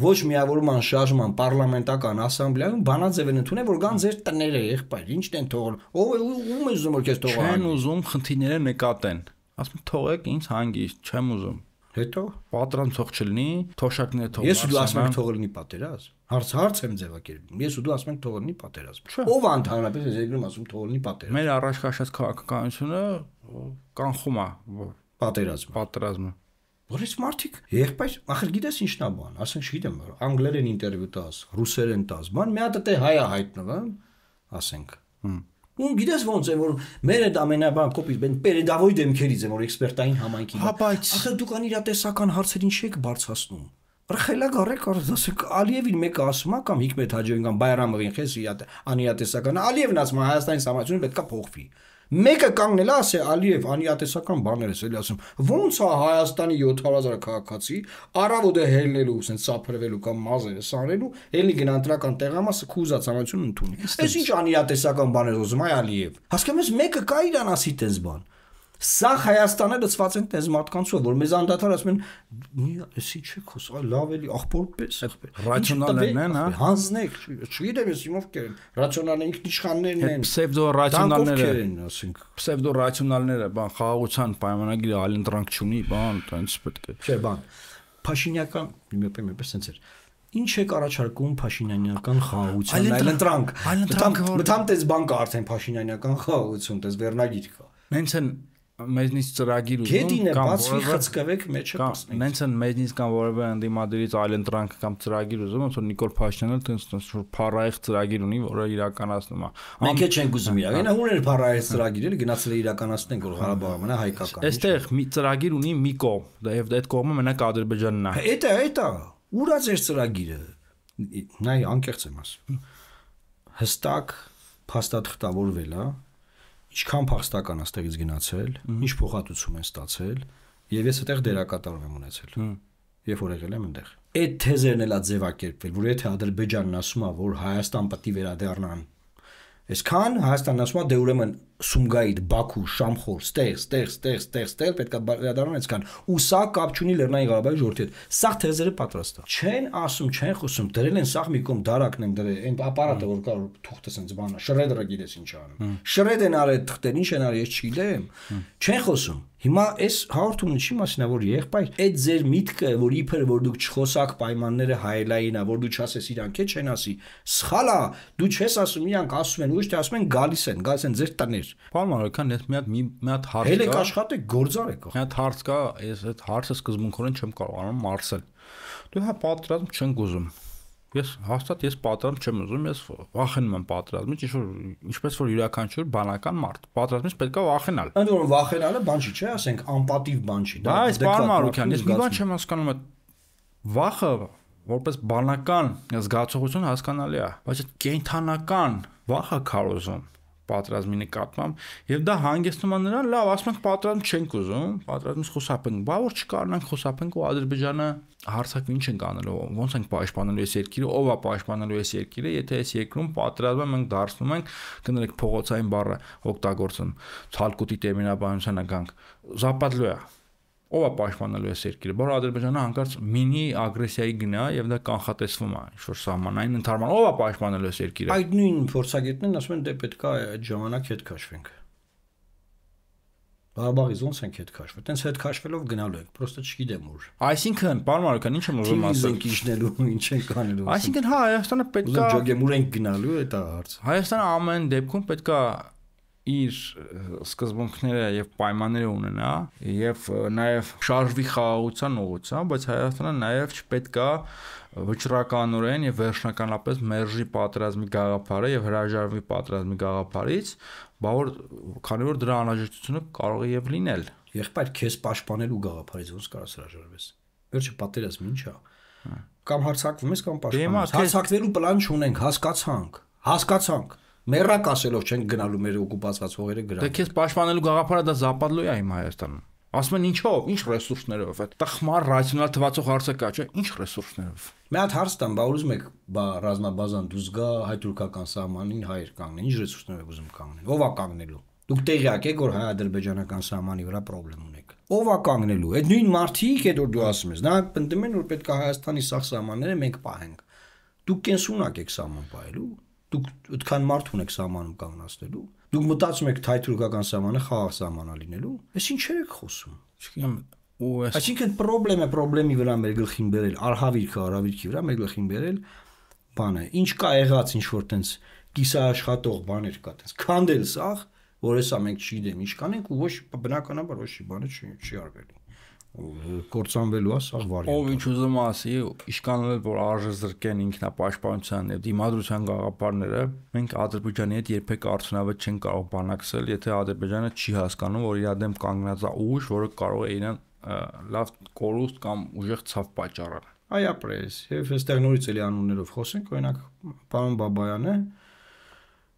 A: ոչ միավորման շարժման պարլամենտական ասամբլեայում բանաձև են ընդունել, որ կան ձեր տները, եղբայր, ի՞նչն են թողել։ Ով ում է ուզում որ քեզ թողա։
B: Չեն ուզում խնդիրները նկատեն։ Ասում թողեք ինձ հանգիստ, չեմ ուզում։
A: Հետո
B: պատրանցող չլինի, թոշակները թողնի։
A: Ես ու դու ասում ենք թողելնի պատերազմ։ Հարց եմ ձևակերպում։ Ես ու դու ասում ենք թողելնի պատերազմ։ Ով ընդհանրապես ես երկրում ասում թողելնի պատերազմ։
B: Մեր առաջ քաշած քաղաքականությունը կանխում է պատերազմը։
A: Որից մարդիկ եղբայր, ախր գիտես ինչն է բան, ասենք չգիտեմ, անգլերեն ինտերվյու տաս, ռուսերեն տաս, բան մի հատ է հայ է հայտնվում, ասենք։ Ու գիտես ոնց է որ մեր այդ ամենաբան կոպիտ պերեդավոյ դեմքերից եմ որ էքսպերտային համայնքի։
B: Հա բայց
A: ախր դուք անիրատեսական հարցեր ինչ եք բարձրացնում։ Ռխելա գարեք ասեք Ալիևին մեկը ասում է կամ Հիկմետ Հաջիևին կամ Բայրամովին քեզ անիրատեսական Ալիևն ասում է Հայաստանի համայնությունը պետքա փոխվի։ Մեկը կանգնել է ասել Ալիև անիատեսական բաներ էս էլի ասում ոնց է Հայաստանի 700,000 քաղաքացի առավոտը հելնելու sense սափրվելու կամ մազերը սանելու էլի գնան տրական տեղամասը քուզած համություն ընդունի այս ինչ անիատեսական բաներ ուզում այ Ալիև հասկանում ես մեկը կա իրան ասի տես բան Սա Հայաստանը լծված են տես մարդկանցով, որ մեզ անդադար ասում են էսի չէ խոս, այ լավ էլի աղբոր պես
B: ռացիոնալներն են, հա։
A: Հանձնեք, չգիտեմ ես իմով կերեն, ռացիոնալները ինքնիշխաններն են։
B: Պսևդո ռացիոնալները,
A: ասենք։
B: Պսևդո ռացիոնալները, բան խաղաղության պայմանագիրը այլընտրանք չունի, բան, տենց պետք է։
A: Չէ, բան։ Փաշինյական, իմեպս sense էր։ Ինչ եք առաջարկում Փաշինյանական խաղաղության այլընտրանք։ Մտամ տես բան կա արդեն Փաշինյանական խաղաղություն, տես վերնագիր կա։
B: Նենց են մեզնից ծրագիր
A: ուզում կամ բացի խցկվեք մեջը
B: տեսնենք։ Նենց են մեզնից կամ որևէ ընդդիմադիրից այլընտրանք կամ ծրագիր ուզում, ոնց որ Նիկոլ Փաշինյանը տենց փառայեղ ծրագիր ունի, որը իրականացնում է։
A: Մենք էլ չենք ուզում իրական, նա ուներ փառայեղ ծրագիր էլի գնացել է իրականացնենք, որ Ղարաբաղը մնա հայկական։
B: Այստեղ մի ծրագիր ունի մի կողմ, եւ այդ կողմը մենակ Ադրբեջանն է։
A: Էտա, ուրա ձեր ծրագիրը։ Նայ անկեղծ եմ ասում։ Հստակ փաստաթղթավորվել է Ինչքան փախստական է ստեղից գնացել, ինչ փոխհատուցում են ստացել, եւ ես այդտեղ դերակատարում եմ ունեցել։ Երբ որ եղել եմ այնտեղ։ Այդ թեզերն էլա ձևակերպվել, որ եթե Ադրբեջանն ասում է, որ Հայաստան պետք է վերադառնան, այսքան Հայաստանն ասում է, դե ուրեմն Սումգայիթ, Բաքու, Շամխոր, ստեղ պետք է վերադառնան այսքան։ Ու սա կապ չունի Լեռնային Ղարաբաղի ժողովրդի հետ։ Սա թեզերը պատրաստ է։ Չեն ասում, չեն խոսում, դրել են սաղ մի կողմ դարակն են դրել, այն ապարատը որ կա թուղթը sense բանա, շրեդերը գիտես ինչ անում։ Շրեդ են արել թղթեր, ինչ են արել, ես չգիտեմ։ Չեն խոսում։ Հիմա այս հաղորդումն ինչի մասին է, որ եղբայր, այդ ձեր միտքը, որ իբր որ դուք չխոսակ պայմանները հայելային է, որ դու չասես իրանք է չեն ասի։ Սխալ է, դու չես ասում, իրանք ասում են, ոչ թե ասում են գալիս են ձեր տներ։
B: Պարոն Մարոկյան, ես մի հատ հարց կա։
A: Հելեք աշխատեք, գործարեք։
B: Մի հատ հարց կա, ես այդ հարցը սկզբունքորեն չեմ կարողանում մարսել։ Դու հա պատրաստ չենք ուզում։ Ես հաստատ պատրաստ չեմ ուզում, ես վախենում եմ պատրաստից, ինչպես որ յուրաքանչյուր բանական մարդ։ Պատրաստից պետք է վախենալ։
A: Ընդ որում վախենալը բան չի, չէ՞, ասենք անպատիվ բան չի։
B: Բայց պարոն Մարոկյան, ես մի բան չեմ հասկանում, այդ վախը որպես բանական զգացողություն հասկանալի է, բայց այդ կենթանական վախը քարոզում պատրաստի նկատմամբ եւ դա հանգեցնում է նրան լավ ասում ենք պատրաստ չենք ուզում պատրաստից խուսափենք բա որ չկարողանանք խուսափենք ու Ադրբեջանը հարցակ ինչ ենք անելու ոնց ենք պաշտպանելու այս երկիրը ով է պաշտպանելու այս երկիրը եթե այս երկրում պատրաստվում մենք դարձնում ենք կներեք փողոցային բառը օգտագործում ցալկուտի տերմինաբանությանը գանք զապատլու է ով է պաշտպանելու այս երկիրը բառը Ադրբեջանը հանկարծ մինի ագրեսիայի գնա եւ դա կանխատեսվում է ինչ որ սահմանային ընդհանրման ով է պաշտպանելու այս երկիրը
A: այդ նույն փորձագետներն ասում են դե պետք է այդ ժամանակ հետ քաշվենք Ղարաբաղից ոնց ենք հետ քաշվել տենց հետ քաշվելով գնալու ենք պրոստը չգիտեմ ուր
B: այսինքն պարոն Մարոկյան ինչ եմ ուզում ասել
A: ենք իջնելու ինչ ենք անելու
B: այսինքն հա Հայաստանը պետք է
A: ջոգեմ ուր ենք գնալու այդ է հարցը
B: Հայաստանը ամեն դեպքում պետք է իր սկզբունքները եւ պայմանները ունենա եւ նաեւ շարժվի խաղաղության ուղղությամբ, բայց Հայաստանը նաեւ չպետք է վճռականորեն եւ վերջնականապես մերժի պատերազմի գաղափարը եւ հրաժարվի պատերազմի գաղափարից, բավոր քանի որ դրա անհրաժեշտությունը կարող է եւ լինել։
A: Եղբայր քեզ պաշտպանելու գաղափարից ոնց կարաս հրաժարվես։ Վերջը պատերազմը ի՞նչ է։ Կամ հարձակվում ես կամ պաշտպանում։ Հարձակվելու պլան չունենք, հասկացանք։ Մերակ ասելով չենք գնալու մեր օկուպացված հողերը գրան։
B: Դե քեզ պաշտպանելու գաղափարը դա զապատլու է հիմա Հայաստանում։ Ասում են ինչով, ինչ ռեսուրսներով, այդ տխմար ռացիոնալ թվացող հարցը կա, չէ՞, ինչ ռեսուրսներով։
A: Մի հատ հարց տամ, բա ուզում եք բա ռազմաբազան դուրս գա հայ-թուրքական սահմանին հայեր կանգնեն, ինչ ռեսուրսներով ուզում կանգնեն։ Ո՞վ է կանգնելու։ Դուք տեղյակ եք, որ հայ-ադրբեջանական սահմանի վրա խնդրեմ ունեք։ Ո՞վ է կանգնելու։ Այդ նույն մարդիկ այդ որ դու ասում ես, նրանք պնդում են, որ պետք է Հայաստանի սաղ սահմանները մենք պահենք։ Դուք կենսունակ եք սահման պահելու։ Դուք այդքան մարդ ունեք սահմանում կանգնացնելու։ Դուք մտածում եք թայ-թուրքական սահմանը խաղաղ սահմանա լինելու։ Այս ինչեր եք խոսում։
B: Չգիտեմ, ու այս
A: Այսինքն խնդրեմի վրա մեր գլխին բերել, արհավիրքի վրա մեր գլխին բերել բանը։ Ինչ կա եղած ինչ որ տենց կիսաաշխատող բաներ կա տենց։ Քանդել սաղ, որ հեսա մենք չգիտեմ ինչ կանենք ու ոչ բնականաբար ոչ մի բանը չի արվելի։ Կործանվելու է սաղ վարի։
B: Ով ինչ ուզում ասի, իշկանել որ արժե զրկեն ինքնապաշտպանության եւ դիմադրության գաղափարները, մենք Ադրբեջանի հետ երբեք արդյունավետ չենք կարող բանակցել, եթե Ադրբեջանը չի հասկանում, որ իր դեմ կանգնած է ուժ, որը կարող է իրեն լավ կորուստ կամ ուժեղ ցավ պատճառել։
A: Այ ապրես, եւ այստեղ նորից էլի անուններով խոսենք, օրինակ պարոն Բաբայանը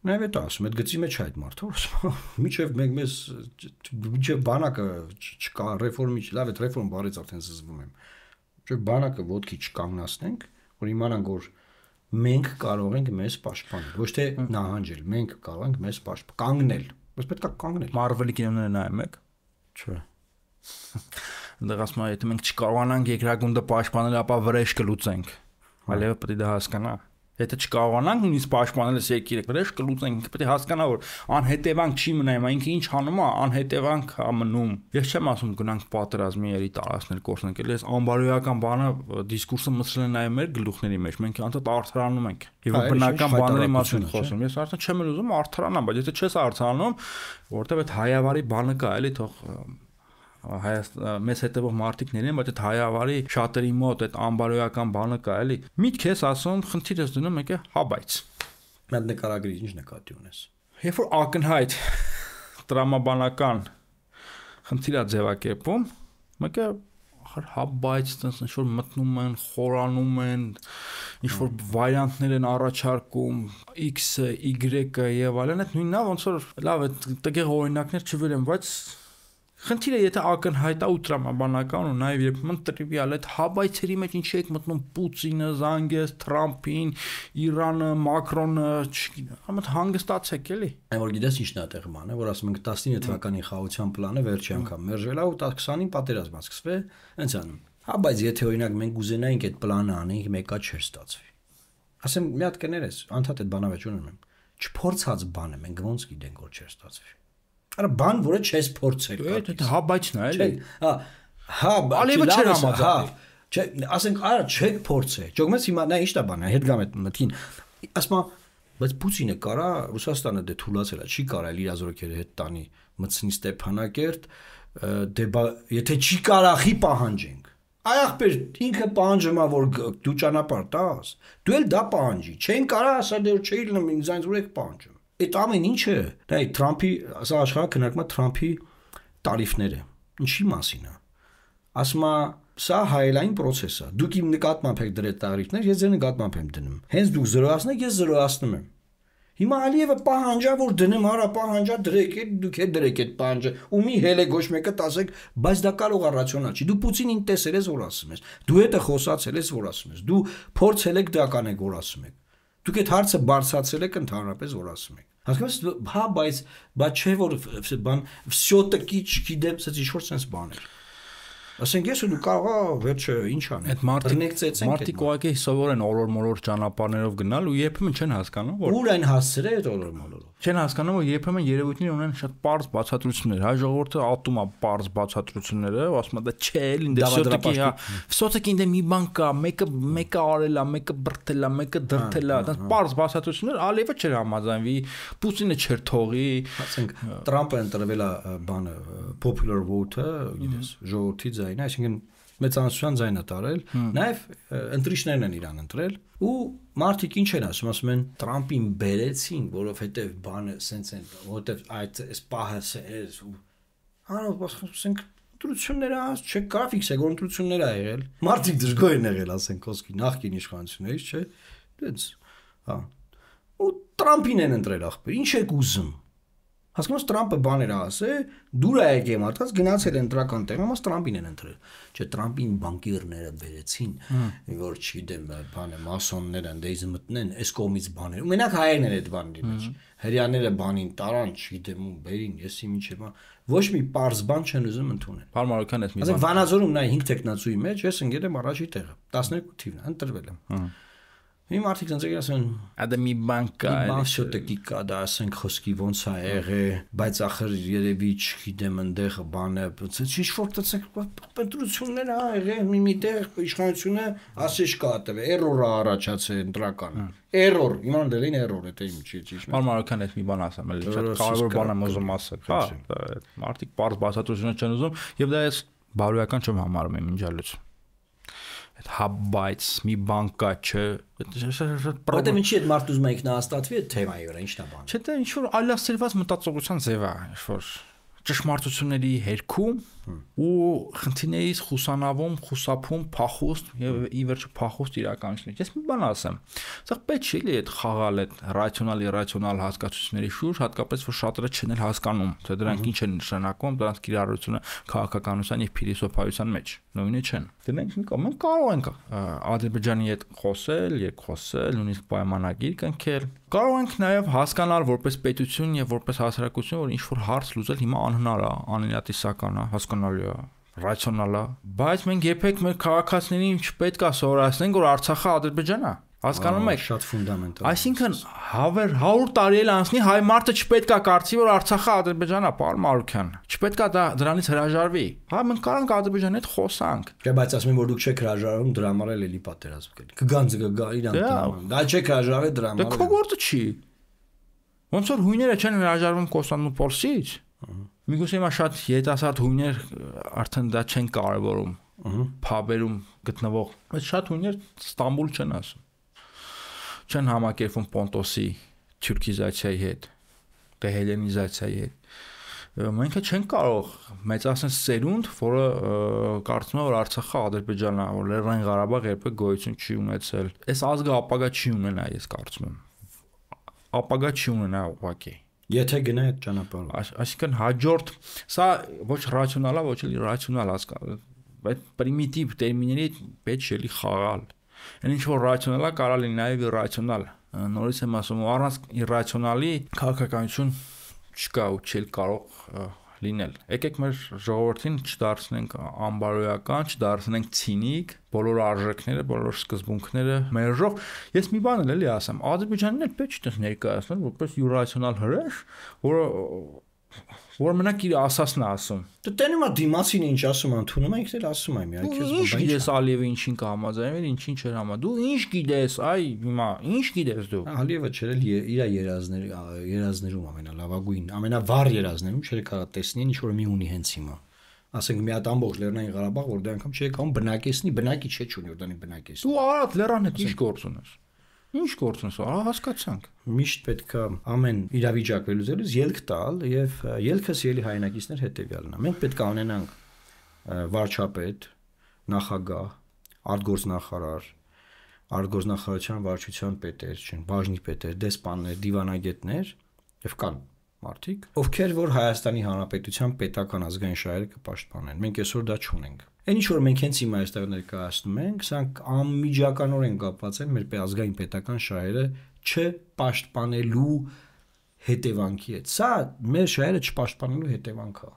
A: Նաև է ասում, այդ գծի մեջ այդ մարդը, միջև մենք մեզ միջև բանակը չկա, ռեֆորմի չի, լավ է, ռեֆորմ բարից արդեն զզվում եմ։ Չէ, բանակը ոտքի չկանգնացնենք, որ իմանանք, որ մենք կարող ենք մեզ պաշտպանել, ոչ թե նահանջել, մենք կարող ենք մեզ կանգնել, բայց պետք է կանգնել։
B: Marvel-ի կինոները նայում եք։
A: Չէ։
B: Այնտեղ ասում են, եթե մենք չկարողանանք երկրագունդը պաշտպանել, ապա վրեժ կլուծենք։ Այլևս պետք է դա հասկանա։ Եթե չկարողանանք նույնիսկ պաշտպանել այս երկիրը, վրեժ կլուծենք, պետք է հասկանա, որ անհետևանք չի մնայում, ինքը ինչ անում է, անհետևանք է մնում։ Ես չեմ ասում գնանք պատերազմի երի տարածքներ կորցնենք, էլի այս անբարոյական բանը դիսկուրսը մտցրել են նաև մեր գլուխների մեջ, մենք անտդ արդարանում ենք։ Եվ բնական բաների մասին խոսում։ Ես արդեն չեմ ուզում արդարանամ, բայց եթե չես արդարանում, որտեվ այդ հայավարի բանը կա, էլի թող մեզ հետևող մարդիկներ են, բայց այդ հայավարի շատերի մոտ այդ անբարոյական բանը կա, էլի։ Միտք ես ասում, խնդիրը դնում եք է հա բայց։
A: Մենք նկարագրի ինչ նկատի ունես։
B: Երբ որ ակնհայտ տրամաբանական խնդիր է ձևակերպում, մեկը հա բայց տես ինչ որ մտնում են, խորանում են, ինչ որ վարիանտներ են առաջարկում, X-ը, Y-ը եւ այլն, այդ նույնն է, ոնց որ լավ է, տեղ օրինակներ չվերեմ, բայց խնդիրը եթե ակնհայտ է ու տրամաբանական ու նաև երբեմն տրիվիալ է, հա բայցերի մեջ ինչի եք մտնում Պուտինը, Զանգես, Թրամփին, Իրանը, Մակրոնը, ամեն հանգստացեք էլի։
A: Այն որ գիտես ինչն է տեղի բանը, որ ասում ենք 19 թվականի խաղաղության պլանը վերջի անգամ մերժվել է ու 20-ին պատերազմը սկսվել, հենց անում։ Հա բայց եթե օրինակ մենք ուզենայինք այդ պլանը անենք, մեկա չէր ստացվի։ Ասեմ մի հատ կներես, անդադ այդ բանավեճ ունեմ եմ։ Չփորձած բանը մենք ոնց գիտենք որ չէր ստացվի։ Արա բան, որը չես փորձել։
B: Դա հա բայցն է, էլի։
A: Հա,
B: ալիվը չէր համաձայնի։
A: Չէ, ասենք, արա չեք փորձել։ Ճոգմես հիմա նա ի՞նչ է բանը, հետ գամ այդ մտքին։ Ասма, բայց Պուտինը կարա Ռուսաստանը դե թուլացել է, չի կարա իր ազորքերը հետ տանի, մտցնի Ստեփանակերտ, դե եթե չի կարախի պահանջենք։ Այ ախպեր, ինքը պահանջում է որ դու ճանապարհ տաս։ Դու էլ դա պահանջի։ Չեն կարա ասա դեռ չի լինում ինձ այնց որ եք պահանջում։ Այդ ամեն ինչը, դա է Թրամփի, ասա աշխարհը քննարկում է Թրամփի տարիֆները։ Ինչի մասին է։ Ասում է, սա հայելային process է։ Դուք իմ նկատմամբ եք դրել տարիֆներ, ես ձեր նկատմամբ եմ դնում։ Հենց դուք զրոյացնեք, ես զրոյացնում եմ։ Հիմա Ալիևը պահանջա որ դնեմ, արա պահանջա դրեք, դուք հետ դրեք այդ պահանջը։ Ու մի հելե գոչ մեկը տասեք, բայց դա կարող է ռացիոնալ չի։ Դու Պուտինին տեսել ես որ ասում ես։ Դու հետը խոսացել ես որ ասում ես։ Դու փորձել եք դրական եք որ ասում եք։ Դուք այդ հարցը բարձրացել եք ընդհանրապես որ ասում եք։ Հասկանաս, հա, բայց չէ որ բան всё таки չգիտեմ, ասած ինչ որ sense բաներ։ Ասենք ես ու դու կարող վերջը ինչ անես։
B: Այդ մարդիկ ուղղակի սովոր են օրոր-մորոր ճանապարհներով գնալ ու երբեմն չեն հասկանում որ
A: ուր են հասցրել այդ օրոր-մորորով։
B: Չեն հասկանում որ երբեմն երևույթներ ունեն շատ པարզ բացատրություններ։ Հայ ժողովուրդը ատում է པարզ բացատրությունները, ասում է դա չէ, ինձ всё-таки ինձ մի բան կա, մեկը արել է, մեկը բրթել է, մեկը դրթել է, դա པարզ բացատրություններ, Ալիևը չէր համաձայնվի, Պուտինը չէր թողի։
A: Ասենք Տրամփը ընտրվել է բանը popular vote-ը, գիտես, ժողովրդի ձայնը, այսինքն մեծանասության ձայնը տարել, նաև ընտրիչներն են իրան ընտրել ու մարդիկ ինչ են ասում են Տրամփին բերեցին, որովհետև բանը սենց են, որովհետև այդ այս պահը էս ու հանրով ասենք ընտրությունները չեք կարող ֆիքսել, ընտրություններ ա եղել, մարդիկ դժգոհ են եղել, ասենք խոսքի նախկին իշխանություններից, չէ՞, դենց, հա։ Ու Տրամփին են ընտրել ախպեր, ինչ եք ուզում։ Հասկանաս Տրամփը բաներ ասել, դուր է եկել մարդած գնացել են դրական տեղ, ամաս Տրամփին են ընտրել։ Չէ, Տրամփին բանկիրները բերեցին, որ չգիտեմ, բանը մասոններ են, դեյզ մտնեն, այս կողմից բաներ։ Ու մենակ հայերն են այդ բաների մեջ։ Հрьяաները բանին տարան, չգիտեմ, ու բերին, եսի ինչեւ ոչ մի པարզ բան չեն ուզում ընդունել։
B: Հարմարական էս մի բան։
A: Ասենք Վանաձորում նա 5 տեխնացուի մեջ ես ընկել եմ առաջի տեղը, 12 թիվն է, ընտրվել եմ։ Մի մարդիկ ցած ասեն,
B: «Ադա մի բան կա,
A: շոտեկի կա, դա ասենք խոսքի ոնց է եղել, բայց ախր երևի չգիտեմ այնտեղ բանը, ինչ որ տածեք պետրություններ ա եղել, միտեղ իշխանությունը ասես կատվե, էրորա առաջացել ընտրական։ Էրոր, իման դերին էրոր, դա իմ չի ճիշտ։
B: Հարմարական էս մի բան ասեմ, էլի շատ կարևոր բան եմ ուզում ասել, հա, մարդիկ բարձ բացատրություն չեն ուզում, եւ դա էս բարոյական չեմ համարում իմ ինջալուց։ Այդ հա բայց մի բան կա չէ
A: Որտե՞ղ ինչի այդ մարդու զմայք նա հաստատվի այդ թեմայի վրա ինչն է բանը։
B: Չէ՞ դա ինչ որ այլասերված մտածողության ձև է, ինչ որ ճշմարտությունների հերքում ու խնդիրներից խուսափում, փախուստ եւ ի վերջո փախուստ իրականացնել։ Ես մի բան ասեմ։ Սա պետք չի էլի այդ խաղալ այդ ռացիոնալ իրացիոնալ հասկացությունների շուրջ, հատկապես որ շատերը չեն հասկանում, թե դրանք ինչ են նշանակում, դրանք կիրառությունը քաղաքականության եւ փիլիսոփայության մեջ նույնը չեն։ Դրանք մենք կարող ենք Ադրբեջանի հետ խոսել, երկխոսել, նույնիսկ պայմանագիր կնքել։ Կարող ենք նաև հասկանալ որպես պետություն եւ որպես հասարակություն, որ ինչ որ հարց լուծել հիմա անհնար է, անիրատեսական է, հասկանալի է, ռացիոնալ է, բայց մենք երբեք մեր քաղաքացիներին չպետք է սովորացնենք, որ Արցախը Ադրբեջանն է։ Հասկանում եք,
A: շատ ֆունդամենտալ։
B: Այսինքն 100 տարի էլ անցնի, հայ մարդը չպետք է կարծի, որ Արցախը Ադրբեջանն է, պարոն Մարուկյան։ Չպետք է դրանից հրաժարվի։ Հա մենք կարող ենք Ադրբեջանի հետ խոսանք։
A: Չէ, բայց ասում եմ, որ դուք չեք հրաժարվում, դրա համար էլ էլի պատերազմ կլինի։ Կգա իրան դրան։ Դա չեք հրաժարվել դրա համար։
B: Դա քո գործը չի։ Ոնց որ հույները չեն հրաժարվում Կոստանդնուպոլսից։ Միգուցե հիմա շատ երիտասարդ հույներ արդեն դա չեն կարևորում։ Փաբերում գտնվող։ Բայց շատ հույներ Ստամբուլ չեն ասում։ Չեն համակերպվում Պոնտոսի թուրքիզացիայի հետ, դե հելենիզացիայի հետ։ Մենք չենք կարող մեծացնել սերունդ, որը կարծում է, որ Արցախը Ադրբեջանն է, որ Լեռնային Ղարաբաղը երբեք գոյություն չի ունեցել։ Այս ազգը ապագա չի ունենա, ես կարծում եմ։ Ապագա չի ունենա ուղղակի։
A: Եթե գնա այդ ճանապարհով։
B: Այսինքն հաջորդ, սա ոչ ռացիոնալ է, ոչ էլ իրացիոնալ հասկանալ։ Այդ պրիմիտիվ տերմինների պետք չէ լի խաղալ։ Այն ինչ որ ռացիոնալ է, կարող լինի նաև իրացիոնալ։ Նորից եմ ասում, առանց իրացիոնալի քաղաքականություն չկա ու չի կարող լինել։ Եկեք մեր ժողովրդին չդարձնենք անբարոյական, չդարձնենք ցինիկ, բոլոր արժեքները, բոլոր սկզբունքները մերժող։ Ես մի բան էլ էլի ասեմ, Ադրբեջանին էլ պետք չի ներկայացնել որպես իրացիոնալ հրեշ, որ մենակ իր ասածն է ասում։
A: Դե տենում է դիմացին ինչ ասում, ընդունում է, ինքն էլ ասում է միայն քեզ
B: ինչ գիտես Ալիևը ինչին կհամաձայնվի, ինչին չէր համա։ Դու ինչ գիտես, այ հիմա ինչ գիտես դու։
A: Ալիևը չէր իր երազներում ամենալավագույն, ամենավառ երազներում չէր կարող տեսնել ինչ որ մի ունի հենց հիմա։ Ասենք մի հատ ամբողջ Լեռնային Ղարաբաղ, որ դա անգամ չէ կարող բնակեցնի, բնակի չէ չունի որ դանի բնակեցնի։
B: Դու արդ Լեռան հետ ինչ գործ ունես։ Ինչ գործ ունես, հասկացանք։
A: Միշտ պետք է ամեն իրավիճակ վերլուծելուց ելք տալ եւ ելքը սիրելի հայրենակիցներ հետեւյալն է։ Մենք պետք է ունենանք վարչապետ, նախագահ, արտգործնախարար, արտգործնախարարության վարչության պետեր, բաժնի պետեր, դեսպաններ, դիվանագետներ եւ կան մարդիկ, ովքեր որ Հայաստանի Հանրապետության պետական ազգային շահերը կպաշտպանեն։ Մենք այսօր դա չունենք։ Այն ինչ որ մենք հենց հիմա այստեղ ներկայացնում ենք, սրանք անմիջականորեն կապված են մեր ազգային պետական շահերը չպաշտպանելու հետևանքի հետ։ Սա մեր շահերը չպաշտպանելու հետևանք է։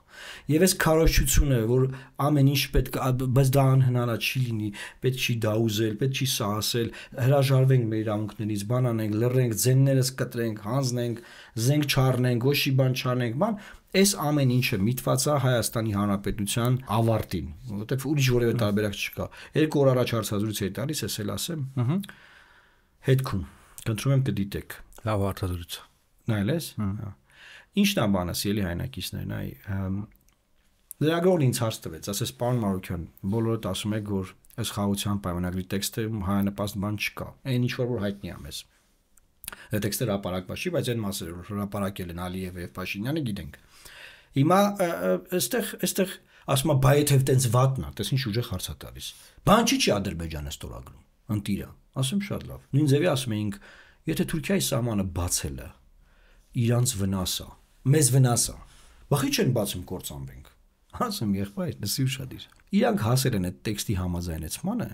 A: Եվ այս քարոզչությունը, որ ամեն ինչ պետք է, բայց դա անհնար է, չի լինի, պետք չի դա ուզել, պետք չի սա ասել, հրաժարվենք մեր իրավունքներից, բան անենք, լռենք, ձեններս կտրենք, հանձնենք, զենք չառնենք, ոչի բան չանենք, բան, այս ամեն ինչը միտված է Հայաստանի Հանրապետության ավարտին, որովհետև ուրիշ որևէ տարբերակ չկա։ 2 օր առաջ հարցազրույց էի տալիս, ես էլ ասեմ։ Հետքում, կընտրում եմ կդիտեք։
B: Լավ հարցազրույց։
A: Նայել ես։ Ինչն է բանը, սիրելի հայրենակիցներ, նայ լրագրողն ինձ հարց տվեց, ասես պարոն Մարուկյան, բոլորդ ասում եք, որ այս խաղաղության պայմանագրի տեքստում հայանպաստ բան չկա։ Այն ինչ որ հայտնի է մեզ։ Այդ տեքստը հրապարակված չի, բայց այն մասերը որ հրապարակել են Ալիևը եւ Փաշինյանը գիտենք։ Հիմա այստեղ ասում է բայ եթե տենց վատնա, տես ինչ ուժեղ հարց է տալիս։ Բան չի Ադրբեջանը ստորագրում։ Ընտիրա, ասում շատ լավ։ Նույն ձևի ասում էինք, եթե Թուրքիայի սահմանը բացել է, իրանց վնաս է, մեզ վնաս է։ Բախի չեն բացում կործանվենք։ Ասում եղբայր, լսի ուշադիր։ Իրանք հասել են այդ տեքստի համաձայնեցմանը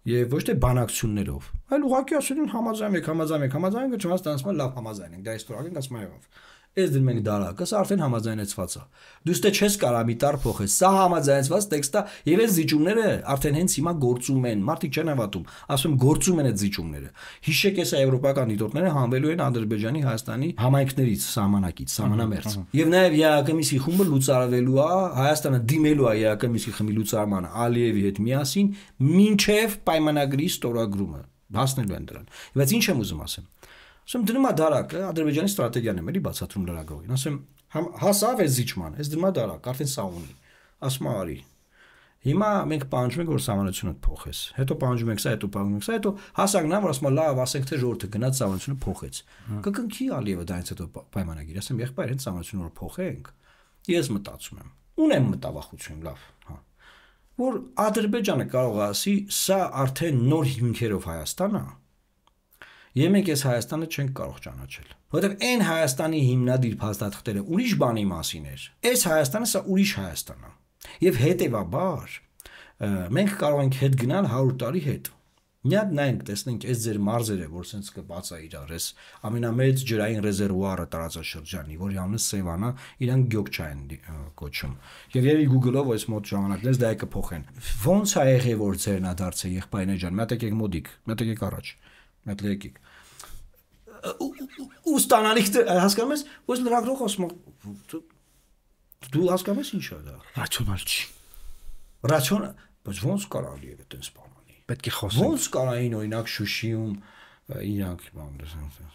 A: եւ ոչ թե բանակցություններով, այլ ուղղակի ասել են համաձայնենք, չհասկանալի լավ համաձայնենք, դա ստորագրենք, ասում եղավ։ Այս դրում ենք դարակը, սա արդեն համաձայնեցված է։ Դու ստե չես կարա մի տար փոխես, սա համաձայնեցված տեքստ է եւ այս զիջումները արդեն հենց հիմա գործում են, մարդիկ չեն հավատում, ասում գործում են այդ զիջումները։ Հիշեք, այս եվրոպական դիտորդները հանվելու են Ադրբեջանի Հայաստանի համայնքներից, սահմանակից, սահմանամերձ։ Եվ նաեւ ԵԱԿՄ-ի խումբը լուծարվելու է, Հայաստանը դիմելու է ԵԱԿՄ-ի խմբի լուծարմանը Ալիևի հետ միասին, մինչեւ պայմանագրի ստորագրումը հասնելու են դրան։ Բայց ինչ եմ ուզում ասեմ։ Ասում դնում է դարակը, Ադրբեջանի ստրատեգիան եմ էլի բացատրում լրագրողին։ Ասեմ, հասավ է զիջման, այս դնում է դարակ, արդեն սա ունի։ Ասում է արի։ Հիմա մենք պահանջում ենք որ սահմանությունը փոխես։ Հետո պահանջում ենք սա, հետո պահանջում ենք սա, հետո հասանք նա որ ասում է լավ, ասենք թե ժողովուրդը գնաց սահմանությունը փոխեց։ Կկնքի Ալիևը դրանից հետո պայմանագիր։ Ասեմ, եղբայր, հենց սահմանությունը որ փոխենք, ես մտածում եմ։ ունեմ մտավախություն, լավ, հա, որ Ադրբեջանը կարող է ասի, սա արդեն նոր հիմքերով Հայաստան է, եւ մենք այս Հայաստանը չենք կարող ճանաչել, որովհետեւ այն Հայաստանի հիմնադիր փաստաթղթերը ուրիշ բանի մասին էր, այս Հայաստանը սա ուրիշ Հայաստան է, եւ հետեւաբար մենք կարող ենք հետ գնալ 100 տարի հետ։ Միად նայենք, տեսնենք այս ձեր մարզերը, որ sense կբացա իրար, այս ամենամեծ ջրային ռեզերվուարը տարածաշրջանի, որի անունը Սևանա, իրանք Գյոկչա են կոչում։ Եվ երևի Google-ով այս մոտ ժամանակներս դա կփոխեն։ Ոնց է եղել, որ ձերն է դարձել եղբայրներ ջան, մի հատ եկեք մոդիկ, մի հատ եկեք առաջ, մի հատ եկեք։ Ու ստանալիք հասկանում ես, ո՞ս լրագրող ասում դու հասկանում ես ինչ է դա։
B: Ռացիոնալ չի։
A: Ռացիոնալ, բայց ոնց կարելի է այդպես բանալի։
B: Պետք է խոսենք։
A: Ոնց կարային օրինակ Շուշիում իրանք բանալի։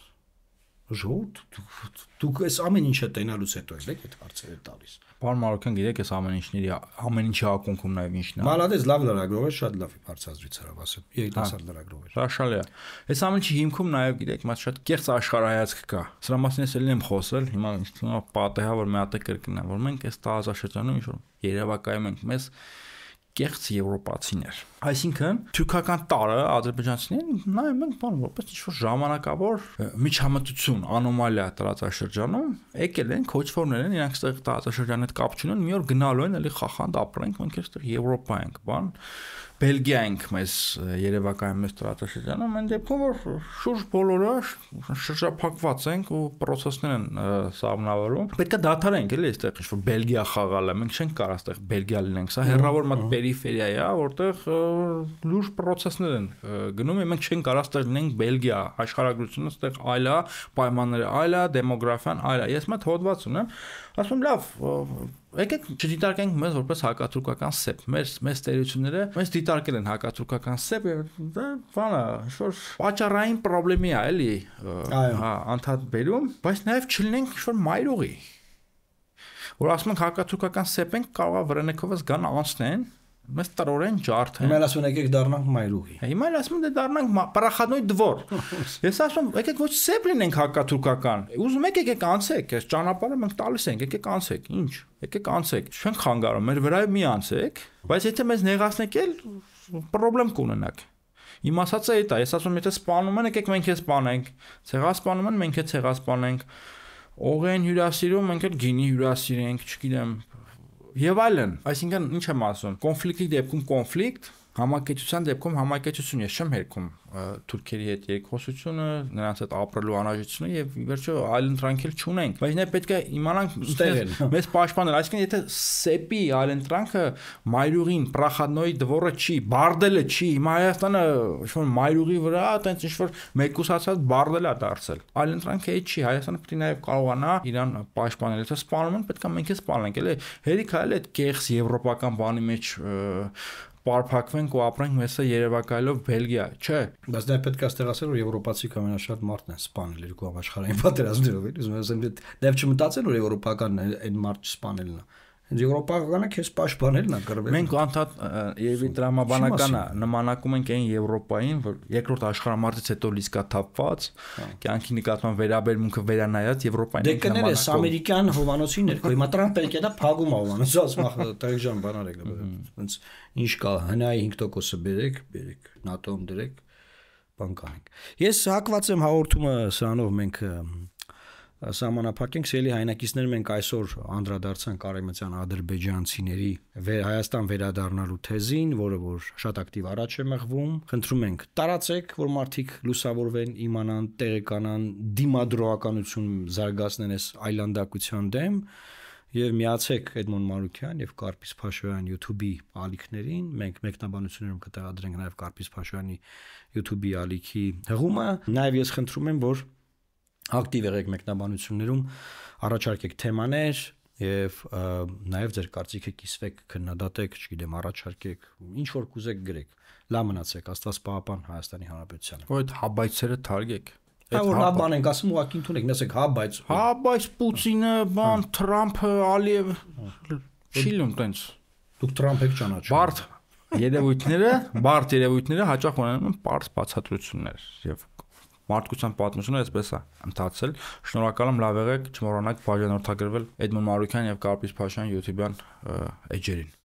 A: Ժողովուրդ, դուք այս ամեն ինչը տենալուց հետո եք այդ հարցերը տալիս։
B: Պարոն Մարոկյան, գիտեք, այս ամեն ինչի ակունքում նաև ինչն է։
A: Մալադես լավ լրագրող է, շատ լավ հարցազրույց էր ասել։ Երիտասարդ լրագրող էր։
B: Հրաշալի է։ Այս ամեն ինչի հիմքում նաև գիտեք, մաց շատ կեղծ աշխարհայացք կա։ Սրա մասին ես ելին եմ խոսել, հիմա ինձ թվում է պատեհա որ մի հատ է կրկնեմ, որ մենք այս տարածաշրջանում ինչ որ երևակայում ենք մեզ կեղծ եվրոպացիներ։ Այսինքն թուրքական տարը ադրբեջանցիներին նայում են բան որպես ինչ-որ ժամանակավոր միջամտություն, անոմալիա տարածաշրջանում, եկել են քոչվորներ են, իրանք այստեղ տարածաշրջանի հետ կապ չունեն, մի օր գնալու են, էլի խախանդ ապրենք, մենք այստեղ Եվրոպա ենք, բան Բելգիա ենք մեզ երևակայում մեզ տարածաշրջանում, այն դեպքում որ շուրջ բոլորը շրջափակված ենք ու process-ներ են սահմանավորում։ Պետք է դադարենք էլի այստեղ ինչ-որ Բելգիա խաղալը, մենք չենք կարող այստեղ Բելգիա լինենք, սա հեռավոր մոտ պերիֆերիա է, որտեղ լուրջ process-ներ են գնում, եւ մենք չենք կարող այստեղ լինենք Բելգիա, աշխարհագրությունը այստեղ այլ է, պայմանները այլ է, դեմոգրաֆիան այլ է։ Ես մոտ հոդված ունեմ, ասում լավ, եկեք չդիտարկենք մեզ որպես հակաթուրքական սեփ։ Մեր տերությունները մեզ դիտարկել են հակաթուրքական սեփ եւ դա բանը ինչ-որ պատճառային խնդրի է, էլի, հա, անդադ բերում, բայց նաեւ չլինենք ինչ-որ մայրուղի։ Որ ասում ենք հակաթուրքական սեփ ենք, կարող է վրենեքովս գան անցնեն, մեզ տրորեն ջարդեն։
A: Հիմա ասում եկեք դառնանք մայրուղի։
B: Հիմա ասում են դառնանք պարախանոյ դվոր։ Ես ասում եկեք ոչ սեփ լինենք հակաթուրքական։ Ուզում եք եկեք անցեք, այս ճանապարհը մենք տալիս ենք, եկեք անցեք, ինչ։ Եկեք անցեք։ Չենք խանգարում, մեր վրայով մի անցեք, բայց եթե մեզ նեղացնեք էլ խնդրեմ կունենաք։ Իմ ասածը այդ է, ես ասում եթե սպանում են, եկեք մենք էլ սպանենք։ Ցեղասպանում են, մենք էլ ցեղասպանենք։ Օղեն հյուրասիրում, մենք էլ գինի հյուրասիրենք, չգիտեմ։ Եվ այլն, այսինքն ինչ եմ ասում, կոնֆլիկտի դեպքում կոնֆլիկտ, համակեցության դեպքում համակեցություն, ես չեմ հերքում թուրքերի հետ երկխոսությունը, նրանց հետ ապրելու անհրաժեշտությունը եւ ի վերջո այլընտրանքել չունենք, բայց նա պետք է իմանանք մեզ պաշտպանել, այսինքն եթե սեպի այլընտրանքը մայրուղին, պրախանոյի դվորը չի, բարդելը չի, հիմա Հայաստանը ինչ-որ մայրուղի վրա այտենց ինչ-որ մեկուսացած բարդել է դարձել, այլընտրանքը այդ չի, Հայաստանը պետք է նաեւ կարողանա իրան պաշտպանել, եթե սպանում են, պետք է մենք էլ սպանենք, էլի հերիք է այդ կեղծ եվրոպական բանի մեջ պարփակվենք ու ապրենք մեսը երևակայելով Բելգիա, չէ։
A: Բայց դա պետք է ստեղ ասել, որ եվրոպացիք ամենաշատ մարդն են սպանել երկու համաշխարհային պատերազմներով, էլի, ուզում եմ ասեմ, դեռ չմտածել որ եվրոպական այն մարդ սպանելն է։ Եվրոպականը քեզ պաշտպանելն է կռվել։
B: Մենք անդադ եւի տրամաբանական է նմանակում ենք այն Եվրոպային, որ երկրորդ աշխարհամարտից հետո լիսկա թափված, կյանքի նկատմամբ վերաբերմունքը վերանայած Եվրոպային
A: ենք նմանակում։ Դե կներես ամերիկյան հովանոցի ներքո, հիմա Տրամպը եկել է փագում հովանոցը, ասում է տեղժան բանարեք, այնց ինչ կա, հնայի 5%-ը բերեք, ՆԱՏՕ-ում դրեք, բան կանենք։ Ես հակված եմ հաղորդումը սրանով մենք Սահմանափակենք սելի հայնակիցներ մենք այսօր անդրադարձանք Արևմտյան ադրբեջանցիների Հայաստան վերադառնալու թեզին, որը որ շատ ակտիվ առաջ է մղվում։ Խնդրում ենք տարածեք, որ մարդիկ լուսավորվեն, իմանան, տեղեկանան, դիմադրողականություն զարգացնեն այս այլանդակության դեմ եւ միացեք Էդմոն Մարուկյան եւ Կարպիս Փաշոյան YouTube-ի ալիքներին։ Մենք մեկնաբանություններում կտեղադրենք նաեւ Կարպիս Փաշոյանի YouTube-ի ալիքի հղումը։ Նաեւ ես խնդրում եմ, որ ակտիվ եղեք մեկնաբանություններում, առաջարկեք թեմաներ եւ նաեւ ձեր կարծիքը կիսվեք, քննադատեք, չգիտեմ, առաջարկեք, ինչ որ կուզեք գրեք։ Լավ մնացեք, Աստված պահապան Հայաստանի Հանրապետությանը։
B: Որ այդ հաբայցերը թարգեք։
A: Այդ որ հաբան ենք ասում, ուղղակի ընդունեք, ասեք
B: բայց Պուտինը, բան, Թրամփը, Ալիև չի լում տենց։
A: Դուք Թրամփ եք ճանաչում։
B: Բարդ երևույթները հաճախ ունենում են պարզ բացատրություններ եւ Մարդկության պատմությունը այսպես է ընթացել։ Շնորհակալ եմ, լավ եղեք, չմոռանաք բաժանորդագրվել Էդմոն Մարուկյան եւ Կարպիս Փաշյան YouTube-յան էջերին։